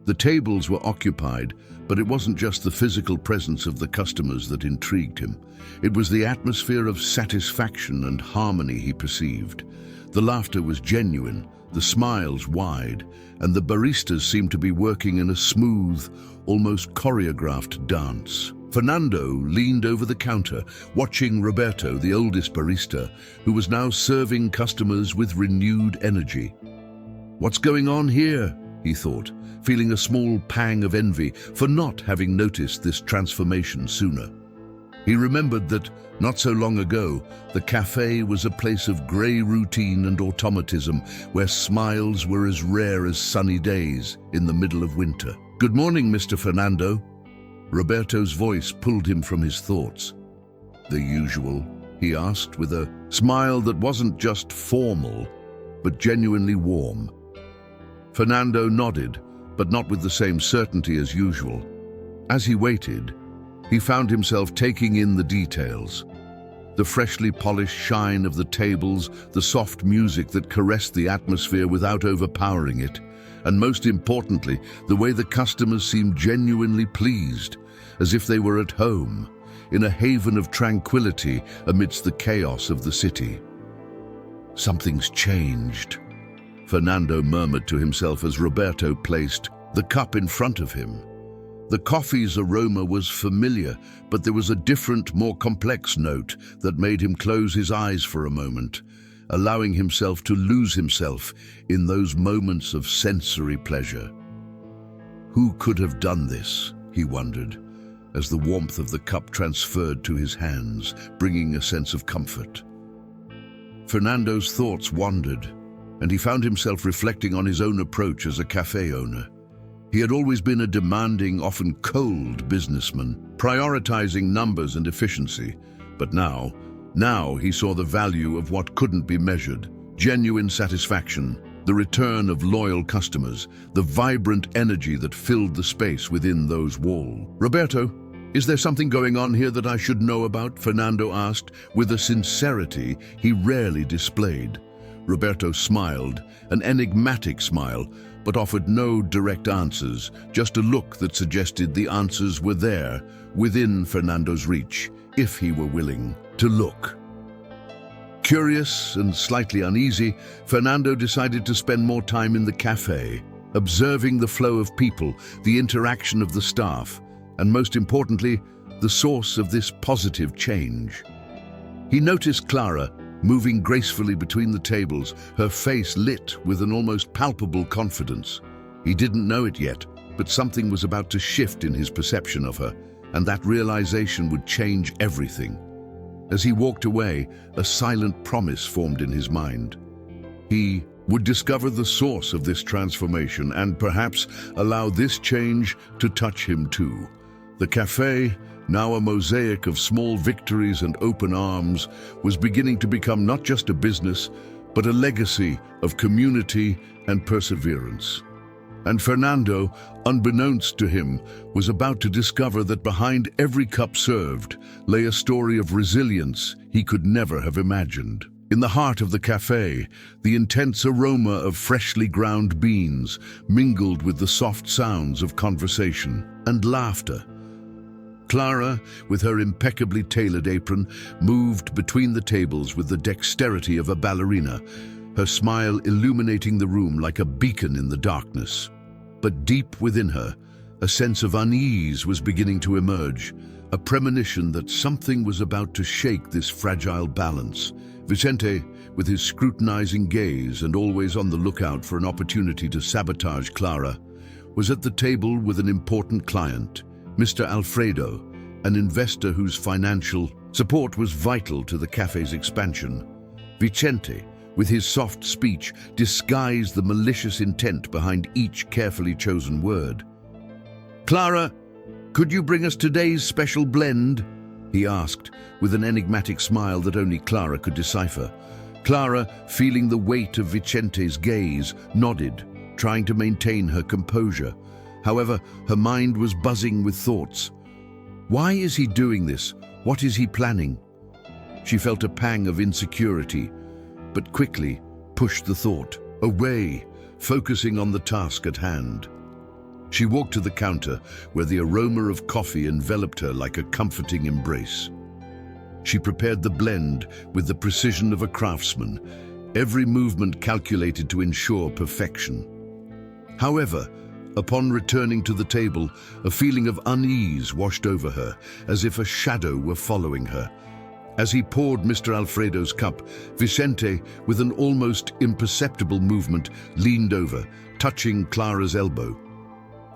The tables were occupied, but it wasn't just the physical presence of the customers that intrigued him. It was the atmosphere of satisfaction and harmony he perceived. The laughter was genuine, the smiles wide, and the baristas seemed to be working in a smooth, almost choreographed dance. Fernando leaned over the counter, watching Roberto, the oldest barista, who was now serving customers with renewed energy. "What's going on here?" he thought, feeling a small pang of envy for not having noticed this transformation sooner. He remembered that, not so long ago, the cafe was a place of grey routine and automatism, where smiles were as rare as sunny days in the middle of winter. "Good morning, Mr. Fernando." Roberto's voice pulled him from his thoughts. "The usual?" he asked, with a smile that wasn't just formal, but genuinely warm. Fernando nodded, but not with the same certainty as usual. As he waited, he found himself taking in the details. The freshly polished shine of the tables, the soft music that caressed the atmosphere without overpowering it, and most importantly, the way the customers seemed genuinely pleased, as if they were at home, in a haven of tranquility amidst the chaos of the city. "Something's changed," Fernando murmured to himself as Roberto placed the cup in front of him. The coffee's aroma was familiar, but there was a different, more complex note that made him close his eyes for a moment, allowing himself to lose himself in those moments of sensory pleasure. Who could have done this, he wondered, as the warmth of the cup transferred to his hands, bringing a sense of comfort. Fernando's thoughts wandered, and he found himself reflecting on his own approach as a cafe owner. He had always been a demanding, often cold businessman, prioritizing numbers and efficiency. But now he saw the value of what couldn't be measured: genuine satisfaction, the return of loyal customers, the vibrant energy that filled the space within those walls. "Roberto, is there something going on here that I should know about?" Fernando asked, with a sincerity he rarely displayed. Roberto smiled, an enigmatic smile, but offered no direct answers, just a look that suggested the answers were there, within Fernando's reach, if he were willing to look. Curious and slightly uneasy, Fernando decided to spend more time in the cafe, observing the flow of people, the interaction of the staff, and most importantly, the source of this positive change. He noticed Clara moving gracefully between the tables, her face lit with an almost palpable confidence. He didn't know it yet, but something was about to shift in his perception of her, and that realization would change everything. As he walked away, a silent promise formed in his mind. He would discover the source of this transformation and perhaps allow this change to touch him too. The cafe, now a mosaic of small victories and open arms, was beginning to become not just a business, but a legacy of community and perseverance. And Fernando, unbeknownst to him, was about to discover that behind every cup served lay a story of resilience he could never have imagined. In the heart of the cafe, the intense aroma of freshly ground beans mingled with the soft sounds of conversation and laughter. Clara, with her impeccably tailored apron, moved between the tables with the dexterity of a ballerina, her smile illuminating the room like a beacon in the darkness. But deep within her, a sense of unease was beginning to emerge, a premonition that something was about to shake this fragile balance. Vicente, with his scrutinizing gaze and always on the lookout for an opportunity to sabotage Clara, was at the table with an important client, Mr. Alfredo, an investor whose financial support was vital to the cafe's expansion. Vicente, with his soft speech, disguised the malicious intent behind each carefully chosen word. "Clara, could you bring us today's special blend?" he asked, with an enigmatic smile that only Clara could decipher. Clara, feeling the weight of Vicente's gaze, nodded, trying to maintain her composure. However, her mind was buzzing with thoughts. Why is he doing this? What is he planning? She felt a pang of insecurity, but quickly pushed the thought away, focusing on the task at hand. She walked to the counter, where the aroma of coffee enveloped her like a comforting embrace. She prepared the blend with the precision of a craftsman, every movement calculated to ensure perfection. However, upon returning to the table, a feeling of unease washed over her, as if a shadow were following her. As he poured Mr. Alfredo's cup, Vicente, with an almost imperceptible movement, leaned over, touching Clara's elbow.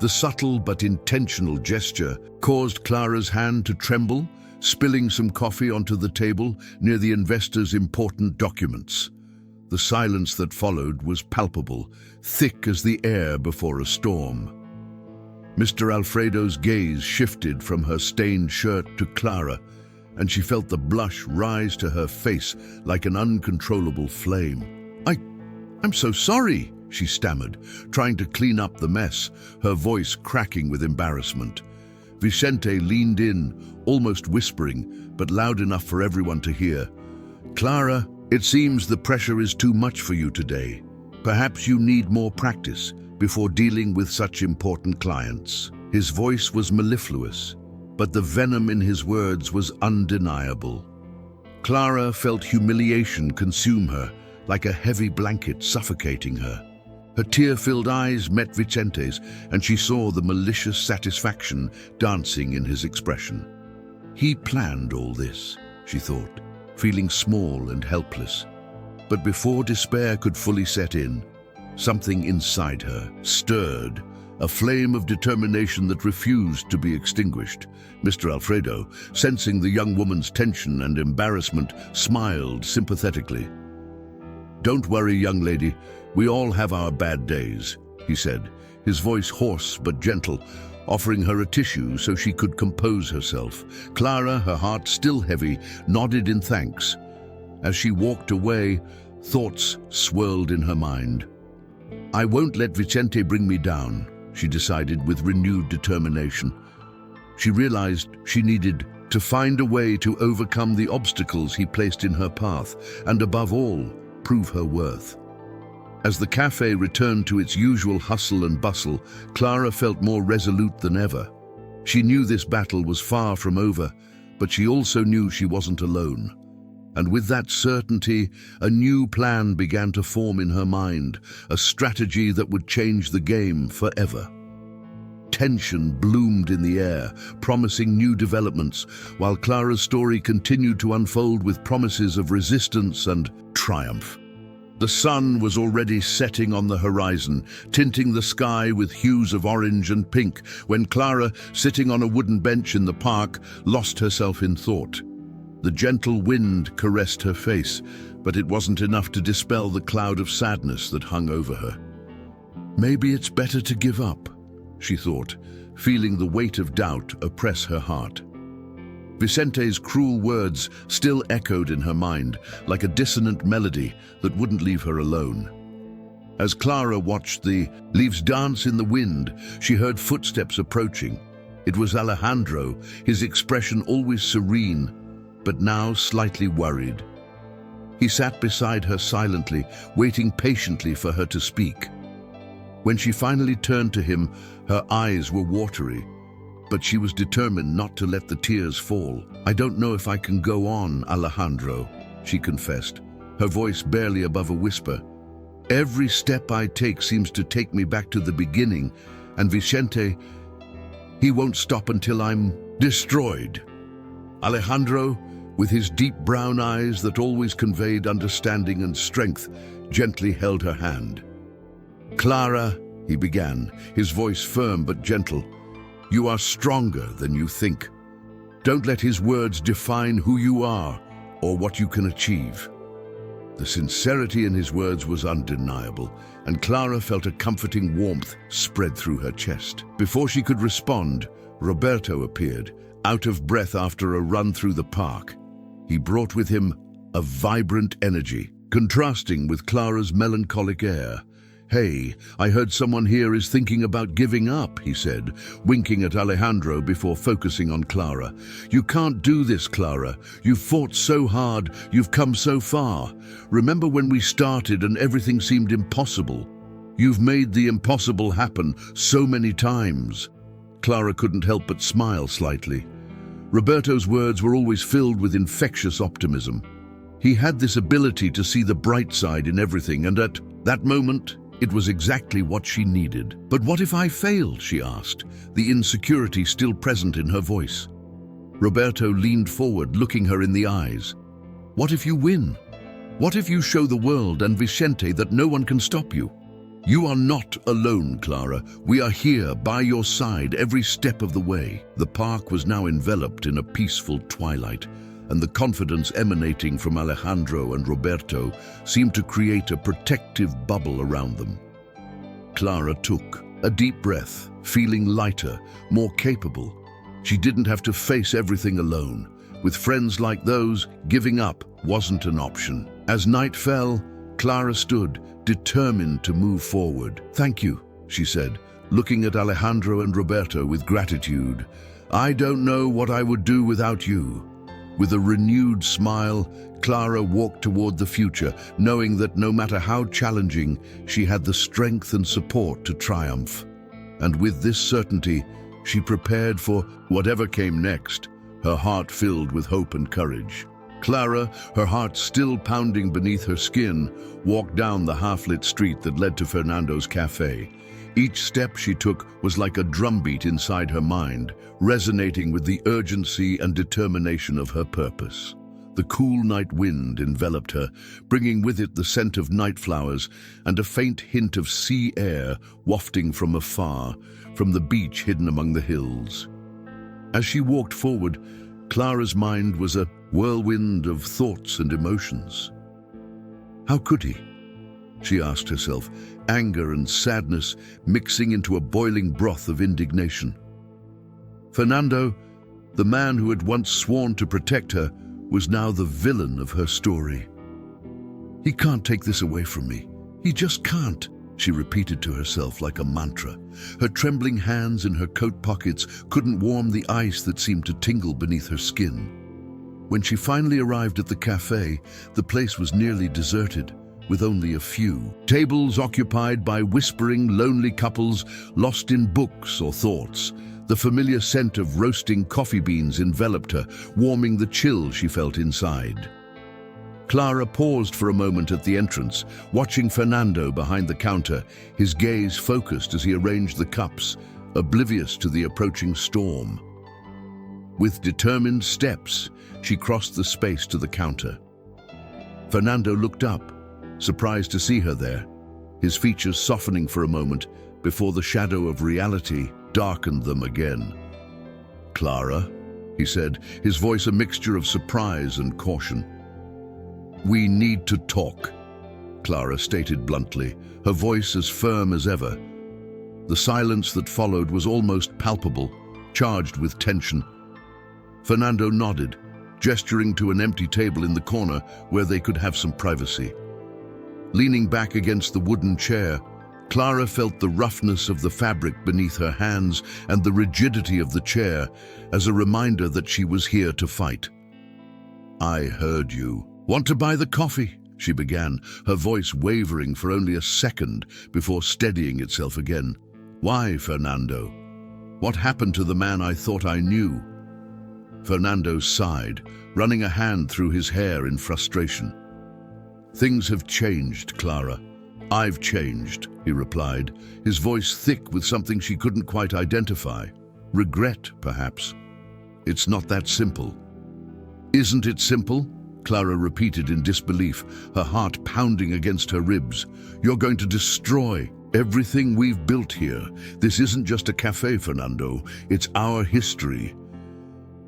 The subtle but intentional gesture caused Clara's hand to tremble, spilling some coffee onto the table near the investor's important documents. The silence that followed was palpable, thick as the air before a storm. Mr. Alfredo's gaze shifted from her stained shirt to Clara, and she felt the blush rise to her face like an uncontrollable flame. I'm so sorry," she stammered, trying to clean up the mess, her voice cracking with embarrassment. Vicente leaned in, almost whispering, but loud enough for everyone to hear. "Clara, it seems the pressure is too much for you today. Perhaps you need more practice before dealing with such important clients." His voice was mellifluous, but the venom in his words was undeniable. Clara felt humiliation consume her, like a heavy blanket suffocating her. Her tear-filled eyes met Vicente's, and she saw the malicious satisfaction dancing in his expression. He planned all this, she thought, feeling small and helpless. But before despair could fully set in, something inside her stirred, a flame of determination that refused to be extinguished. Mr. Alfredo, sensing the young woman's tension and embarrassment, smiled sympathetically. "Don't worry, young lady. We all have our bad days," he said, his voice hoarse but gentle, offering her a tissue so she could compose herself. Clara, her heart still heavy, nodded in thanks. As she walked away, thoughts swirled in her mind. "I won't let Vicente bring me down," she decided with renewed determination. She realized she needed to find a way to overcome the obstacles he placed in her path, and above all, prove her worth. As the cafe returned to its usual hustle and bustle, Clara felt more resolute than ever. She knew this battle was far from over, but she also knew she wasn't alone. And with that certainty, a new plan began to form in her mind, a strategy that would change the game forever. Tension bloomed in the air, promising new developments, while Clara's story continued to unfold with promises of resistance and triumph. The sun was already setting on the horizon, tinting the sky with hues of orange and pink, when Clara, sitting on a wooden bench in the park, lost herself in thought. The gentle wind caressed her face, but it wasn't enough to dispel the cloud of sadness that hung over her. "Maybe it's better to give up," she thought, feeling the weight of doubt oppress her heart. Vicente's cruel words still echoed in her mind, like a dissonant melody that wouldn't leave her alone. As Clara watched the leaves dance in the wind, she heard footsteps approaching. It was Alejandro, his expression always serene, but now slightly worried. He sat beside her silently, waiting patiently for her to speak. When she finally turned to him, her eyes were watery. but she was determined not to let the tears fall. "I don't know if I can go on, Alejandro," she confessed, her voice barely above a whisper. "Every step I take seems to take me back to the beginning, and Vicente, he won't stop until I'm destroyed." Alejandro, with his deep brown eyes that always conveyed understanding and strength, gently held her hand. "Clara," he began, his voice firm but gentle, "you are stronger than you think. Don't let his words define who you are or what you can achieve." The sincerity in his words was undeniable, and Clara felt a comforting warmth spread through her chest. Before she could respond, Roberto appeared, out of breath after a run through the park. He brought with him a vibrant energy, contrasting with Clara's melancholic air. "Hey, I heard someone here is thinking about giving up," he said, winking at Alejandro before focusing on Clara. "You can't do this, Clara. You've fought so hard, you've come so far. Remember when we started and everything seemed impossible? You've made the impossible happen so many times." Clara couldn't help but smile slightly. Roberto's words were always filled with infectious optimism. He had this ability to see the bright side in everything, and at that moment, it was exactly what she needed. "But what if I fail?" she asked, the insecurity still present in her voice. Roberto leaned forward, looking her in the eyes. "What if you win? What if you show the world and Vicente that no one can stop you? You are not alone, Clara. We are here by your side every step of the way." The park was now enveloped in a peaceful twilight, and the confidence emanating from Alejandro and Roberto seemed to create a protective bubble around them. Clara took a deep breath, feeling lighter, more capable. She didn't have to face everything alone. With friends like those, giving up wasn't an option. As night fell, Clara stood, determined to move forward. "Thank you," she said, looking at Alejandro and Roberto with gratitude. "I don't know what I would do without you." With a renewed smile, Clara walked toward the future, knowing that no matter how challenging, she had the strength and support to triumph. And with this certainty, she prepared for whatever came next, her heart filled with hope and courage. Clara, her heart still pounding beneath her skin, walked down the half-lit street that led to Fernando's café. Each step she took was like a drumbeat inside her mind, resonating with the urgency and determination of her purpose. The cool night wind enveloped her, bringing with it the scent of night flowers and a faint hint of sea air wafting from afar, from the beach hidden among the hills. As she walked forward, Clara's mind was a whirlwind of thoughts and emotions. How could he? She asked herself, anger and sadness mixing into a boiling broth of indignation. Fernando, the man who had once sworn to protect her, was now the villain of her story. "He can't take this away from me. He just can't," she repeated to herself like a mantra. Her trembling hands in her coat pockets couldn't warm the ice that seemed to tingle beneath her skin. When she finally arrived at the café, the place was nearly deserted, with only a few tables occupied by whispering, lonely couples lost in books or thoughts. The familiar scent of roasting coffee beans enveloped her, warming the chill she felt inside. Clara paused for a moment at the entrance, watching Fernando behind the counter, his gaze focused as he arranged the cups, oblivious to the approaching storm. With determined steps, she crossed the space to the counter. Fernando looked up, surprised to see her there, his features softening for a moment before the shadow of reality darkened them again. "Clara," he said, his voice a mixture of surprise and caution. "We need to talk," Clara stated bluntly, her voice as firm as ever. The silence that followed was almost palpable, charged with tension. Fernando nodded, gesturing to an empty table in the corner where they could have some privacy. Leaning back against the wooden chair, Clara felt the roughness of the fabric beneath her hands and the rigidity of the chair as a reminder that she was here to fight. "I heard you. Want to buy the coffee?" she began, her voice wavering for only a second before steadying itself again. "Why, Fernando?" What happened to the man I thought I knew? Fernando sighed, running a hand through his hair in frustration. Things have changed, Clara. I've changed, he replied, his voice thick with something she couldn't quite identify. Regret, perhaps. It's not that simple. Isn't it simple? Clara repeated in disbelief, her heart pounding against her ribs. You're going to destroy everything we've built here. This isn't just a cafe, Fernando. It's our history.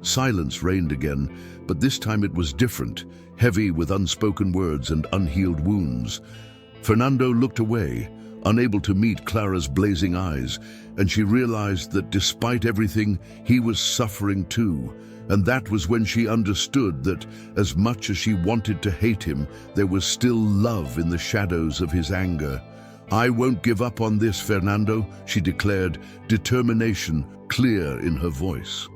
Silence reigned again, but this time it was different, heavy with unspoken words and unhealed wounds. Fernando looked away, unable to meet Clara's blazing eyes, and she realized that despite everything, he was suffering too. And that was when she understood that, as much as she wanted to hate him, there was still love in the shadows of his anger. I won't give up on this, Fernando, she declared, determination clear in her voice.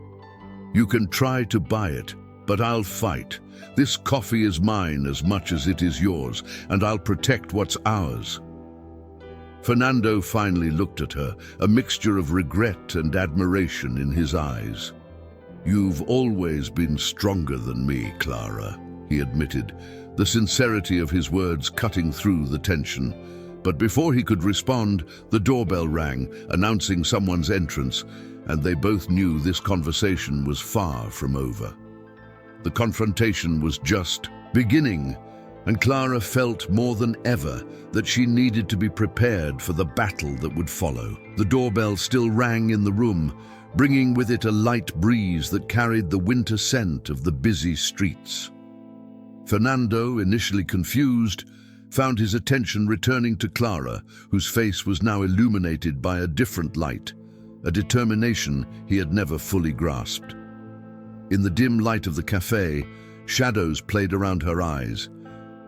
You can try to buy it, but I'll fight. This coffee is mine as much as it is yours, and I'll protect what's ours. Fernando finally looked at her, a mixture of regret and admiration in his eyes. You've always been stronger than me, Clara, he admitted, the sincerity of his words cutting through the tension. But before he could respond, the doorbell rang, announcing someone's entrance, and they both knew this conversation was far from over. The confrontation was just beginning, and Clara felt more than ever that she needed to be prepared for the battle that would follow. The doorbell still rang in the room, bringing with it a light breeze that carried the winter scent of the busy streets. Fernando, initially confused, found his attention returning to Clara, whose face was now illuminated by a different light, a determination he had never fully grasped. In the dim light of the cafe, shadows played around her eyes,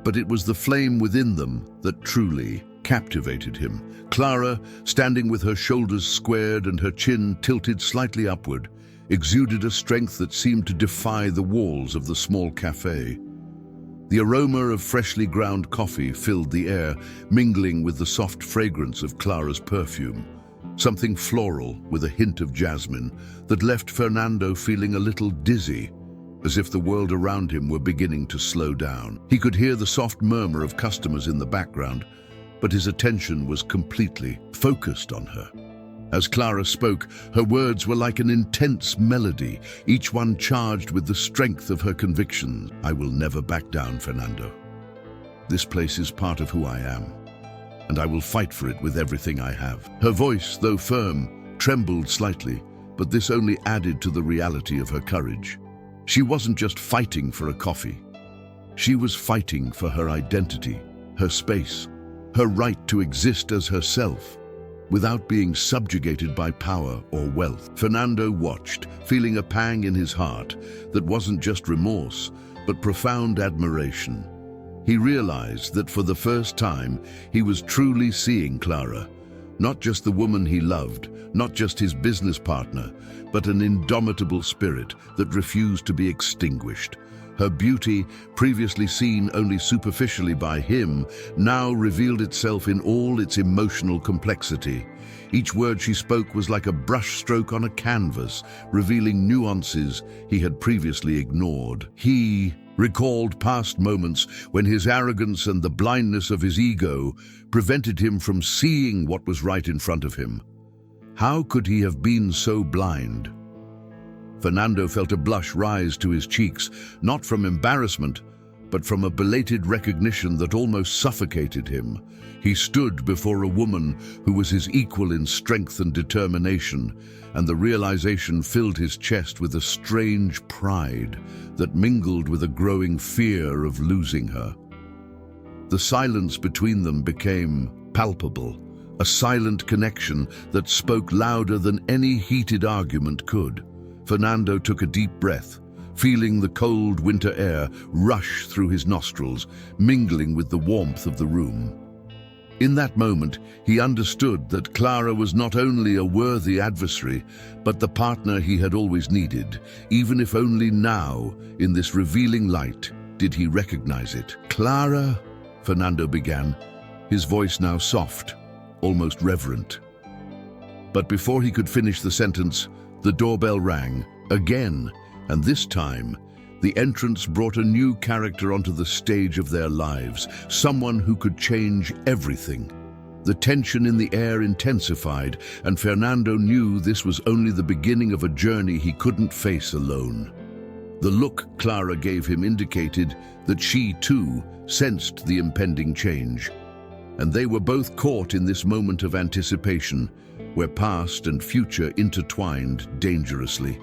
but it was the flame within them that truly captivated him. Clara, standing with her shoulders squared and her chin tilted slightly upward, exuded a strength that seemed to defy the walls of the small cafe. The aroma of freshly ground coffee filled the air, mingling with the soft fragrance of Clara's perfume, something floral with a hint of jasmine that left Fernando feeling a little dizzy, as if the world around him were beginning to slow down. He could hear the soft murmur of customers in the background, but his attention was completely focused on her. As Clara spoke, her words were like an intense melody, each one charged with the strength of her convictions. I will never back down, Fernando. This place is part of who I am, and I will fight for it with everything I have. Her voice, though firm, trembled slightly, but this only added to the reality of her courage. She wasn't just fighting for a coffee. She was fighting for her identity, her space, her right to exist as herself, without being subjugated by power or wealth. Fernando watched, feeling a pang in his heart that wasn't just remorse, but profound admiration. He realized that for the first time, he was truly seeing Clara, not just the woman he loved, not just his business partner, but an indomitable spirit that refused to be extinguished. Her beauty, previously seen only superficially by him, now revealed itself in all its emotional complexity. Each word she spoke was like a brushstroke on a canvas, revealing nuances he had previously ignored. He recalled past moments when his arrogance and the blindness of his ego prevented him from seeing what was right in front of him. How could he have been so blind? Fernando felt a blush rise to his cheeks, not from embarrassment, but from a belated recognition that almost suffocated him. He stood before a woman who was his equal in strength and determination, and the realization filled his chest with a strange pride that mingled with a growing fear of losing her. The silence between them became palpable, a silent connection that spoke louder than any heated argument could. Fernando took a deep breath, feeling the cold winter air rush through his nostrils, mingling with the warmth of the room. In that moment, he understood that Clara was not only a worthy adversary, but the partner he had always needed, even if only now, in this revealing light, did he recognize it. Clara, Fernando began, his voice now soft, almost reverent. But before he could finish the sentence, the doorbell rang again, and this time, the entrance brought a new character onto the stage of their lives, someone who could change everything. The tension in the air intensified, and Fernando knew this was only the beginning of a journey he couldn't face alone. The look Clara gave him indicated that she, too, sensed the impending change. And they were both caught in this moment of anticipation, where past and future intertwined dangerously.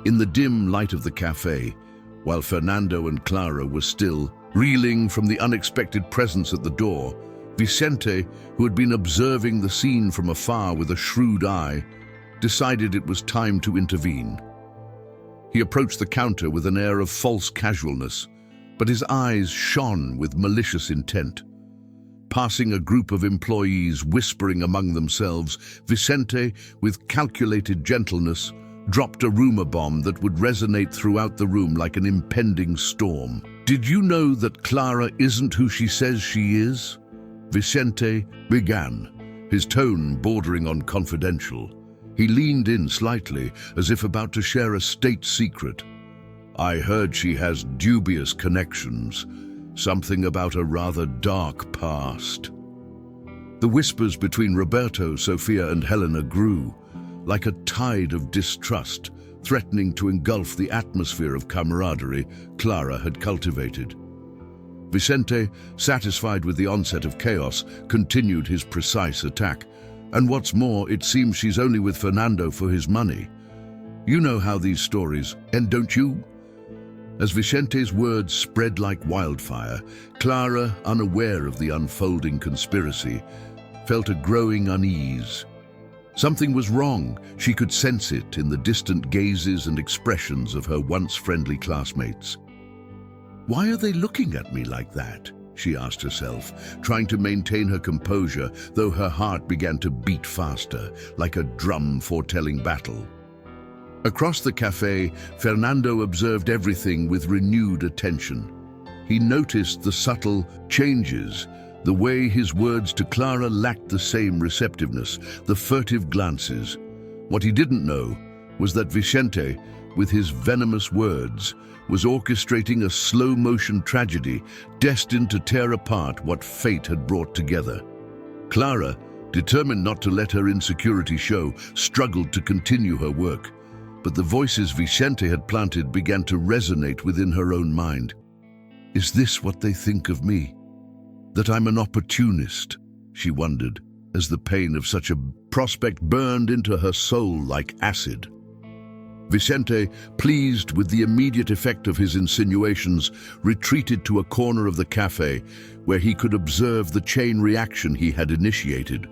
In the dim light of the café, while Fernando and Clara were still reeling from the unexpected presence at the door, Vicente, who had been observing the scene from afar with a shrewd eye, decided it was time to intervene. He approached the counter with an air of false casualness, but his eyes shone with malicious intent. Passing a group of employees whispering among themselves, Vicente, with calculated gentleness, dropped a rumor bomb that would resonate throughout the room like an impending storm. "Did you know that Clara isn't who she says she is?" Vicente began, his tone bordering on confidential. He leaned in slightly, as if about to share a state secret. "I heard she has dubious connections, something about a rather dark past." The whispers between Roberto, Sofia, and Helena grew, like a tide of distrust, threatening to engulf the atmosphere of camaraderie Clara had cultivated. Vicente, satisfied with the onset of chaos, continued his precise attack. "And what's more, it seems she's only with Fernando for his money. You know how these stories end, don't you?" As Vicente's words spread like wildfire, Clara, unaware of the unfolding conspiracy, felt a growing unease. Something was wrong. She could sense it in the distant gazes and expressions of her once friendly classmates. "Why are they looking at me like that?" she asked herself, trying to maintain her composure, though her heart began to beat faster, like a drum foretelling battle. Across the café, Fernando observed everything with renewed attention. He noticed the subtle changes, the way his words to Clara lacked the same receptiveness, the furtive glances. What he didn't know was that Vicente, with his venomous words, was orchestrating a slow-motion tragedy destined to tear apart what fate had brought together. Clara, determined not to let her insecurity show, struggled to continue her work. But the voices Vicente had planted began to resonate within her own mind. "Is this what they think of me? That I'm an opportunist?" she wondered, as the pain of such a prospect burned into her soul like acid. Vicente, pleased with the immediate effect of his insinuations, retreated to a corner of the café where he could observe the chain reaction he had initiated.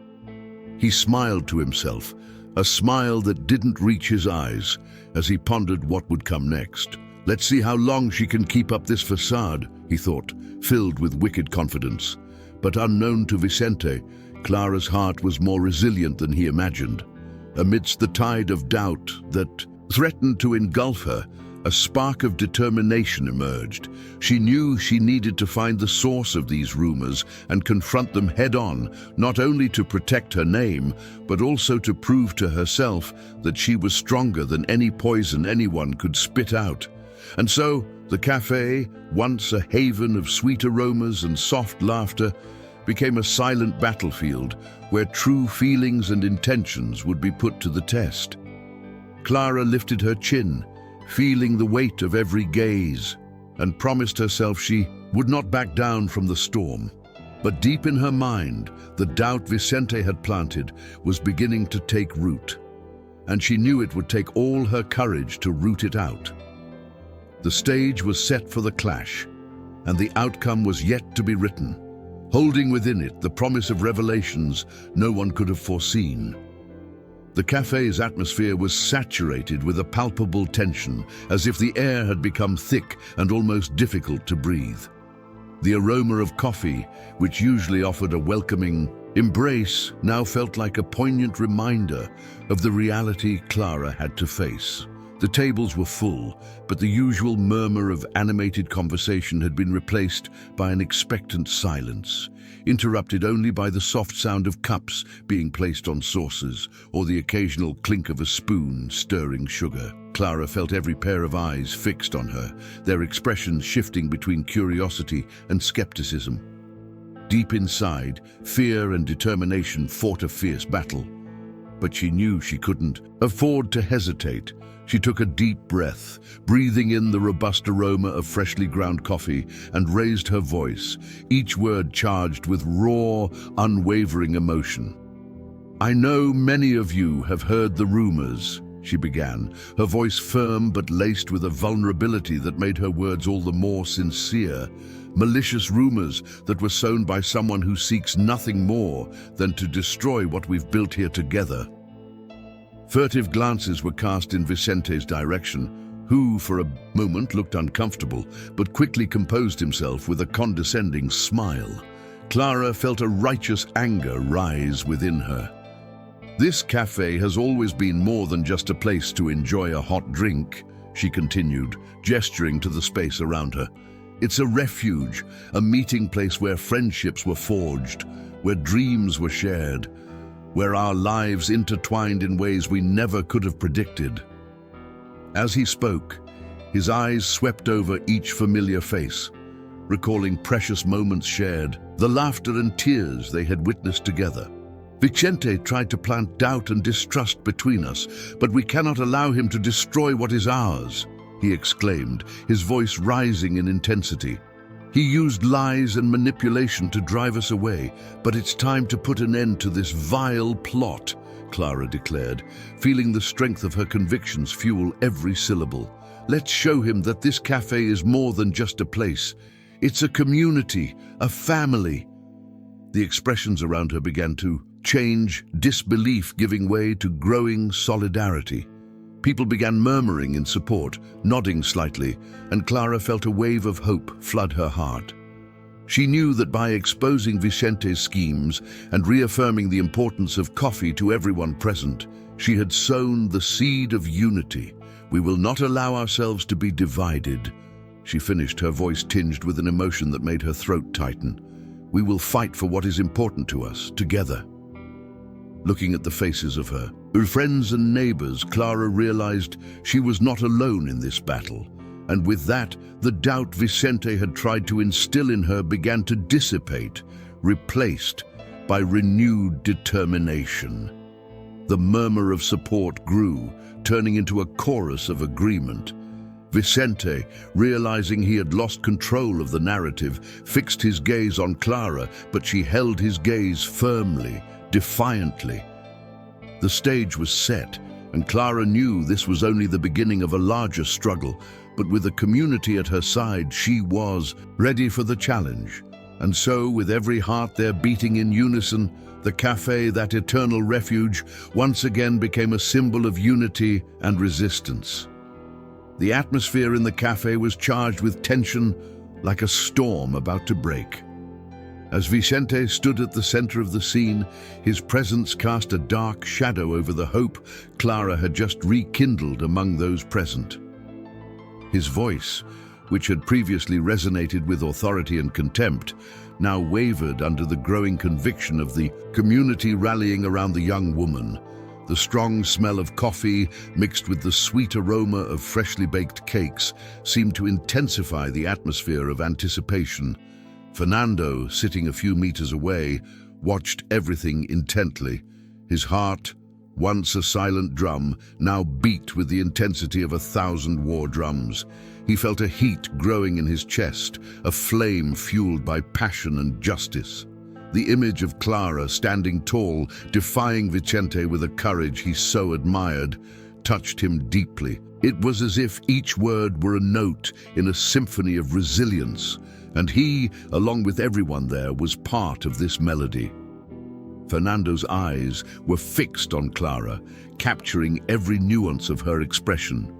He smiled to himself, a smile that didn't reach his eyes, as he pondered what would come next. "Let's see how long she can keep up this facade," he thought, filled with wicked confidence. But unknown to Vicente, Clara's heart was more resilient than he imagined. Amidst the tide of doubt that threatened to engulf her, a spark of determination emerged. She knew she needed to find the source of these rumors and confront them head-on, not only to protect her name, but also to prove to herself that she was stronger than any poison anyone could spit out. And so, the café, once a haven of sweet aromas and soft laughter, became a silent battlefield where true feelings and intentions would be put to the test. Clara lifted her chin, feeling the weight of every gaze, and promised herself she would not back down from the storm. But deep in her mind, the doubt Vicente had planted was beginning to take root, and she knew it would take all her courage to root it out. The stage was set for the clash, and the outcome was yet to be written, holding within it the promise of revelations no one could have foreseen. The café's atmosphere was saturated with a palpable tension, as if the air had become thick and almost difficult to breathe. The aroma of coffee, which usually offered a welcoming embrace, now felt like a poignant reminder of the reality Clara had to face. The tables were full, but the usual murmur of animated conversation had been replaced by an expectant silence, interrupted only by the soft sound of cups being placed on saucers or the occasional clink of a spoon stirring sugar. Clara felt every pair of eyes fixed on her, their expressions shifting between curiosity and skepticism. Deep inside, fear and determination fought a fierce battle. But she knew she couldn't afford to hesitate. She took a deep breath, breathing in the robust aroma of freshly ground coffee, and raised her voice, each word charged with raw, unwavering emotion. "I know many of you have heard the rumors," she began, her voice firm but laced with a vulnerability that made her words all the more sincere. Malicious rumors that were sown by someone who seeks nothing more than to destroy what we've built here together. Furtive glances were cast in Vicente's direction, who, for a moment, looked uncomfortable, but quickly composed himself with a condescending smile. Clara felt a righteous anger rise within her. "This cafe has always been more than just a place to enjoy a hot drink," she continued, gesturing to the space around her. "It's a refuge, a meeting place where friendships were forged, where dreams were shared, where our lives intertwined in ways we never could have predicted." As he spoke, his eyes swept over each familiar face, recalling precious moments shared, the laughter and tears they had witnessed together. "Vicente tried to plant doubt and distrust between us, but we cannot allow him to destroy what is ours," he exclaimed, his voice rising in intensity. "He used lies and manipulation to drive us away, but it's time to put an end to this vile plot," Clara declared, feeling the strength of her convictions fuel every syllable. "Let's show him that this cafe is more than just a place. It's a community, a family." The expressions around her began to change, disbelief giving way to growing solidarity. People began murmuring in support, nodding slightly, and Clara felt a wave of hope flood her heart. She knew that by exposing Vicente's schemes and reaffirming the importance of coffee to everyone present, she had sown the seed of unity. "We will not allow ourselves to be divided," she finished, her voice tinged with an emotion that made her throat tighten. "We will fight for what is important to us, together." Looking at the faces of her friends and neighbors, Clara realized she was not alone in this battle. And with that, the doubt Vicente had tried to instill in her began to dissipate, replaced by renewed determination. The murmur of support grew, turning into a chorus of agreement. Vicente, realizing he had lost control of the narrative, fixed his gaze on Clara, but she held his gaze firmly, defiantly. The stage was set, and Clara knew this was only the beginning of a larger struggle, but with a community at her side, she was ready for the challenge. And so, with every heart there beating in unison, the cafe, that eternal refuge, once again became a symbol of unity and resistance. The atmosphere in the cafe was charged with tension, like a storm about to break. As Vicente stood at the center of the scene, his presence cast a dark shadow over the hope Clara had just rekindled among those present. His voice, which had previously resonated with authority and contempt, now wavered under the growing conviction of the community rallying around the young woman. The strong smell of coffee, mixed with the sweet aroma of freshly baked cakes, seemed to intensify the atmosphere of anticipation. Fernando, sitting a few meters away, watched everything intently. His heart, once a silent drum, now beat with the intensity of 1,000 war drums. He felt a heat growing in his chest, a flame fueled by passion and justice. The image of Clara standing tall, defying Vicente with a courage he so admired, touched him deeply. It was as if each word were a note in a symphony of resilience, and he, along with everyone there, was part of this melody. Fernando's eyes were fixed on Clara, capturing every nuance of her expression.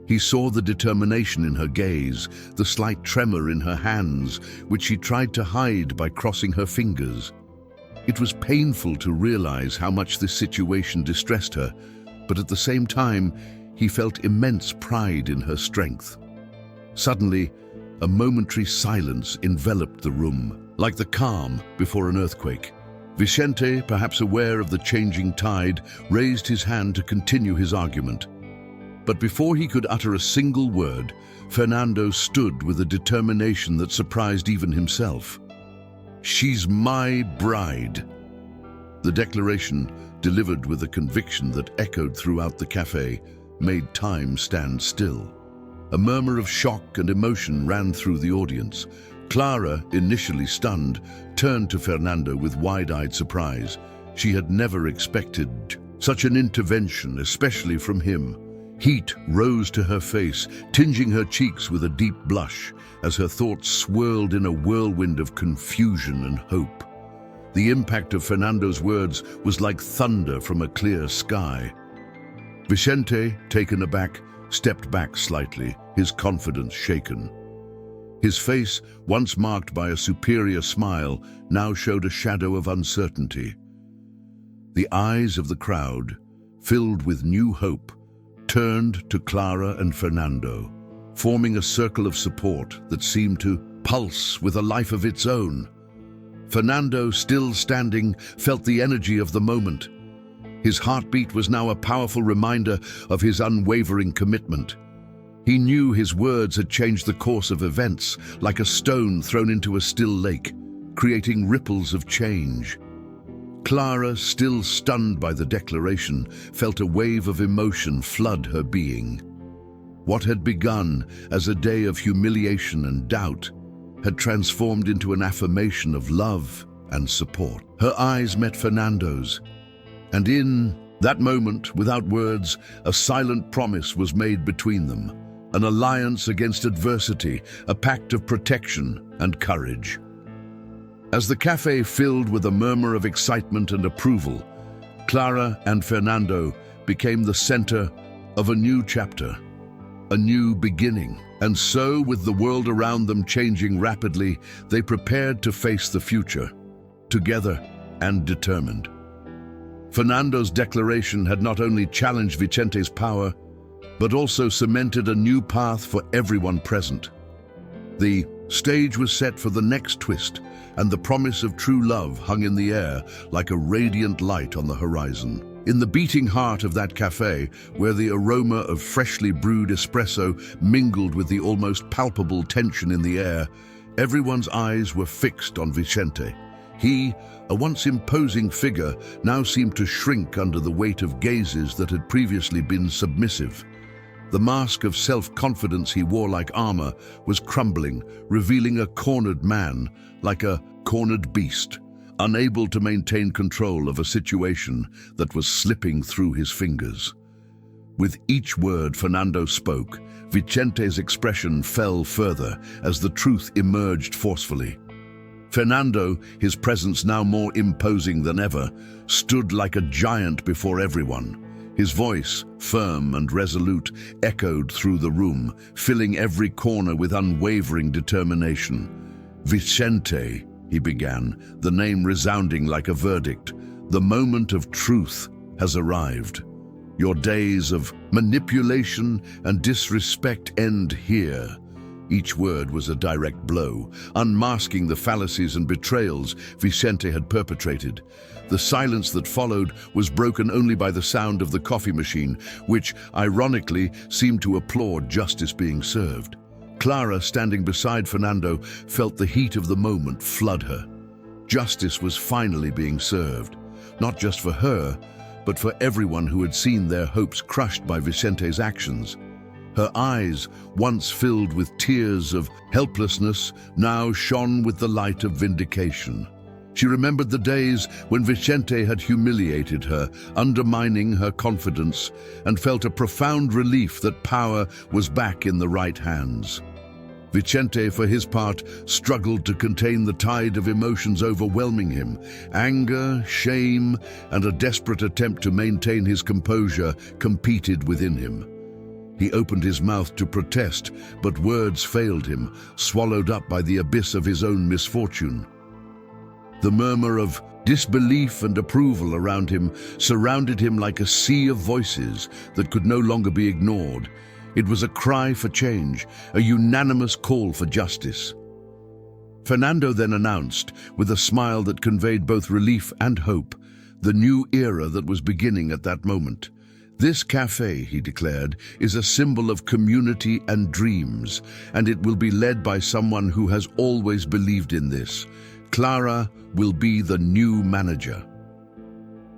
He saw the determination in her gaze, the slight tremor in her hands, which she tried to hide by crossing her fingers. It was painful to realize how much this situation distressed her, but at the same time, he felt immense pride in her strength. Suddenly, a momentary silence enveloped the room, like the calm before an earthquake. Vicente, perhaps aware of the changing tide, raised his hand to continue his argument. But before he could utter a single word, Fernando stood with a determination that surprised even himself. "She's my bride." The declaration, delivered with a conviction that echoed throughout the café, made time stand still. A murmur of shock and emotion ran through the audience. Clara, initially stunned, turned to Fernando with wide-eyed surprise. She had never expected such an intervention, especially from him. Heat rose to her face, tinging her cheeks with a deep blush, as her thoughts swirled in a whirlwind of confusion and hope. The impact of Fernando's words was like thunder from a clear sky. Vicente, taken aback, stepped back slightly, his confidence shaken. His face, once marked by a superior smile, now showed a shadow of uncertainty. The eyes of the crowd, filled with new hope, turned to Clara and Fernando, forming a circle of support that seemed to pulse with a life of its own. Fernando, still standing, felt the energy of the moment. His heartbeat was now a powerful reminder of his unwavering commitment. He knew his words had changed the course of events, like a stone thrown into a still lake, creating ripples of change. Clara, still stunned by the declaration, felt a wave of emotion flood her being. What had begun as a day of humiliation and doubt had transformed into an affirmation of love and support. Her eyes met Fernando's, and in that moment, without words, a silent promise was made between them, an alliance against adversity, a pact of protection and courage. As the café filled with a murmur of excitement and approval, Clara and Fernando became the center of a new chapter, a new beginning. And so, with the world around them changing rapidly, they prepared to face the future, together and determined. Fernando's declaration had not only challenged Vicente's power, but also cemented a new path for everyone present. The stage was set for the next twist, and the promise of true love hung in the air like a radiant light on the horizon. In the beating heart of that café, where the aroma of freshly brewed espresso mingled with the almost palpable tension in the air, everyone's eyes were fixed on Vicente. He, a once imposing figure, now seemed to shrink under the weight of gazes that had previously been submissive. The mask of self-confidence he wore like armor was crumbling, revealing a cornered man, like a cornered beast, unable to maintain control of a situation that was slipping through his fingers. With each word Fernando spoke, Vicente's expression fell further as the truth emerged forcefully. Fernando, his presence now more imposing than ever, stood like a giant before everyone. His voice, firm and resolute, echoed through the room, filling every corner with unwavering determination. "Vicente," he began, the name resounding like a verdict, "the moment of truth has arrived. Your days of manipulation and disrespect end here." Each word was a direct blow, unmasking the fallacies and betrayals Vicente had perpetrated. The silence that followed was broken only by the sound of the coffee machine, which, ironically, seemed to applaud justice being served. Clara, standing beside Fernando, felt the heat of the moment flood her. Justice was finally being served, not just for her, but for everyone who had seen their hopes crushed by Vicente's actions. Her eyes, once filled with tears of helplessness, now shone with the light of vindication. She remembered the days when Vicente had humiliated her, undermining her confidence, and felt a profound relief that power was back in the right hands. Vicente, for his part, struggled to contain the tide of emotions overwhelming him. Anger, shame, and a desperate attempt to maintain his composure competed within him. He opened his mouth to protest, but words failed him, swallowed up by the abyss of his own misfortune. The murmur of Disbelief and approval around him surrounded him like a sea of voices that could no longer be ignored. It was a cry for change, a unanimous call for justice. Fernando then announced, with a smile that conveyed both relief and hope, the new era that was beginning at that moment. This café, he declared, is a symbol of community and dreams, and it will be led by someone who has always believed in this. Clara will be the new manager.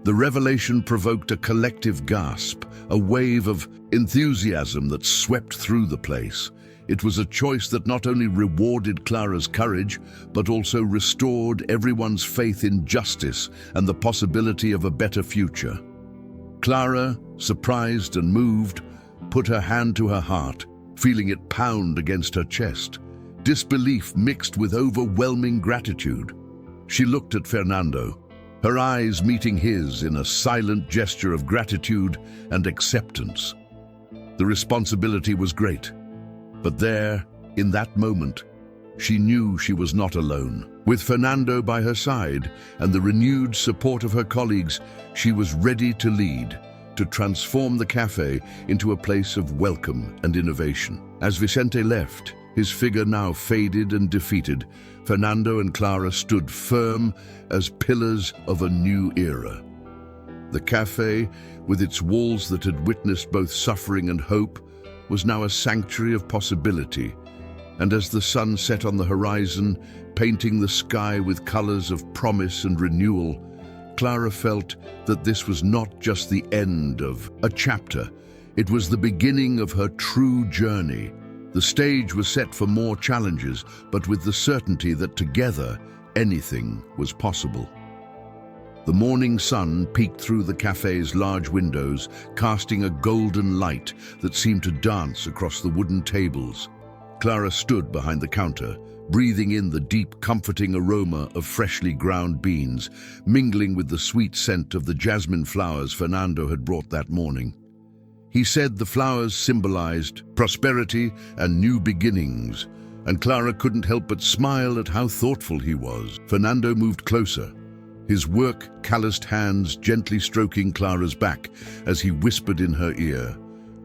The revelation provoked a collective gasp, a wave of enthusiasm that swept through the place. It was a choice that not only rewarded Clara's courage, but also restored everyone's faith in justice and the possibility of a better future. Clara, surprised and moved, put her hand to her heart, feeling it pound against her chest. Disbelief mixed with overwhelming gratitude. She looked at Fernando, her eyes meeting his in a silent gesture of gratitude and acceptance. The responsibility was great, but there, in that moment, she knew she was not alone. With Fernando by her side and the renewed support of her colleagues, she was ready to lead, to transform the café into a place of welcome and innovation. As Vicente left, his figure now faded and defeated, Fernando and Clara stood firm as pillars of a new era. The café, with its walls that had witnessed both suffering and hope, was now a sanctuary of possibility. And as the sun set on the horizon, painting the sky with colors of promise and renewal, Clara felt that this was not just the end of a chapter, it was the beginning of her true journey. The stage was set for more challenges, but with the certainty that together, anything was possible. The morning sun peeked through the café's large windows, casting a golden light that seemed to dance across the wooden tables. Clara stood behind the counter, breathing in the deep, comforting aroma of freshly ground beans, mingling with the sweet scent of the jasmine flowers Fernando had brought that morning. He said the flowers symbolized prosperity and new beginnings, and Clara couldn't help but smile at how thoughtful he was. Fernando moved closer, his work-calloused hands gently stroking Clara's back as he whispered in her ear,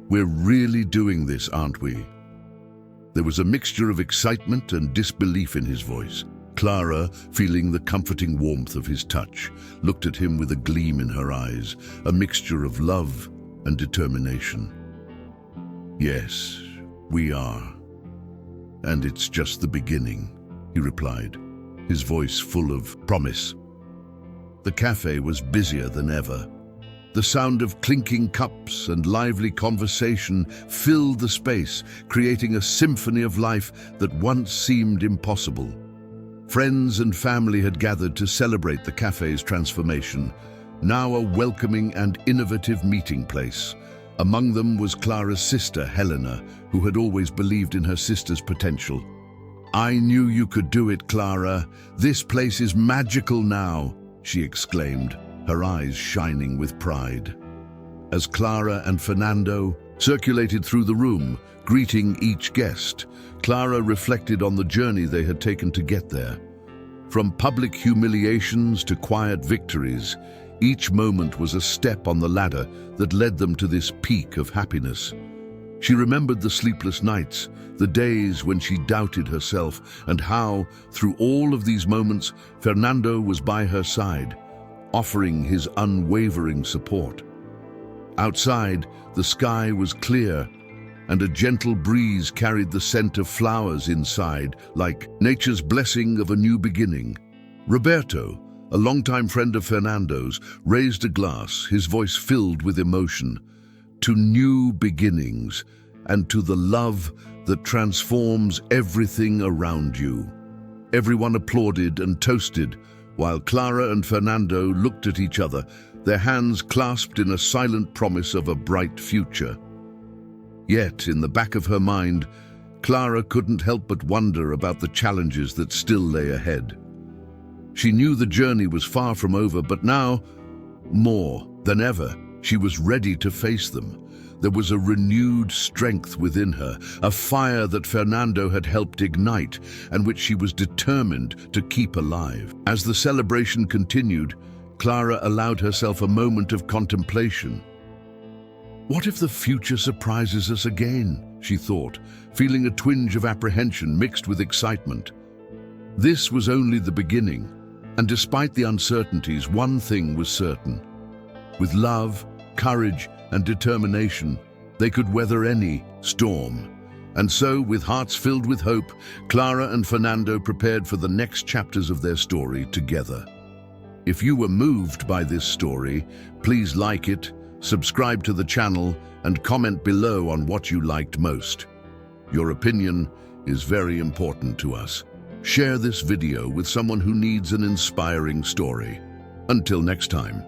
"We're really doing this, aren't we?" There was a mixture of excitement and disbelief in his voice. Clara, feeling the comforting warmth of his touch, looked at him with a gleam in her eyes, a mixture of love and determination. "Yes, we are. And it's just the beginning," he replied, his voice full of promise. The café was busier than ever. The sound of clinking cups and lively conversation filled the space, creating a symphony of life that once seemed impossible. Friends and family had gathered to celebrate the café's transformation, now a welcoming and innovative meeting place. Among them was Clara's sister, Helena, who had always believed in her sister's potential. "I knew you could do it, Clara. This place is magical now," she exclaimed, her eyes shining with pride. As Clara and Fernando circulated through the room, greeting each guest, Clara reflected on the journey they had taken to get there. From public humiliations to quiet victories, each moment was a step on the ladder that led them to this peak of happiness. She remembered the sleepless nights, the days when she doubted herself, and how, through all of these moments, Fernando was by her side, offering his unwavering support. Outside, the sky was clear, and a gentle breeze carried the scent of flowers inside, like nature's blessing of a new beginning. Roberto, a longtime friend of Fernando's, raised a glass, his voice filled with emotion. "To new beginnings, and to the love that transforms everything around you." Everyone applauded and toasted, while Clara and Fernando looked at each other, their hands clasped in a silent promise of a bright future. Yet, in the back of her mind, Clara couldn't help but wonder about the challenges that still lay ahead. She knew the journey was far from over, but now, more than ever, she was ready to face them. There was a renewed strength within her, a fire that Fernando had helped ignite and which she was determined to keep alive. As the celebration continued, Clara allowed herself a moment of contemplation. What if the future surprises us again, she thought, feeling a twinge of apprehension mixed with excitement. This was only the beginning, and despite the uncertainties, one thing was certain. With love, courage, and determination, they could weather any storm. And so, with hearts filled with hope, Clara and Fernando prepared for the next chapters of their story together. If you were moved by this story, please like it, subscribe to the channel, and comment below on what you liked most. Your opinion is very important to us. Share this video with someone who needs an inspiring story. Until next time.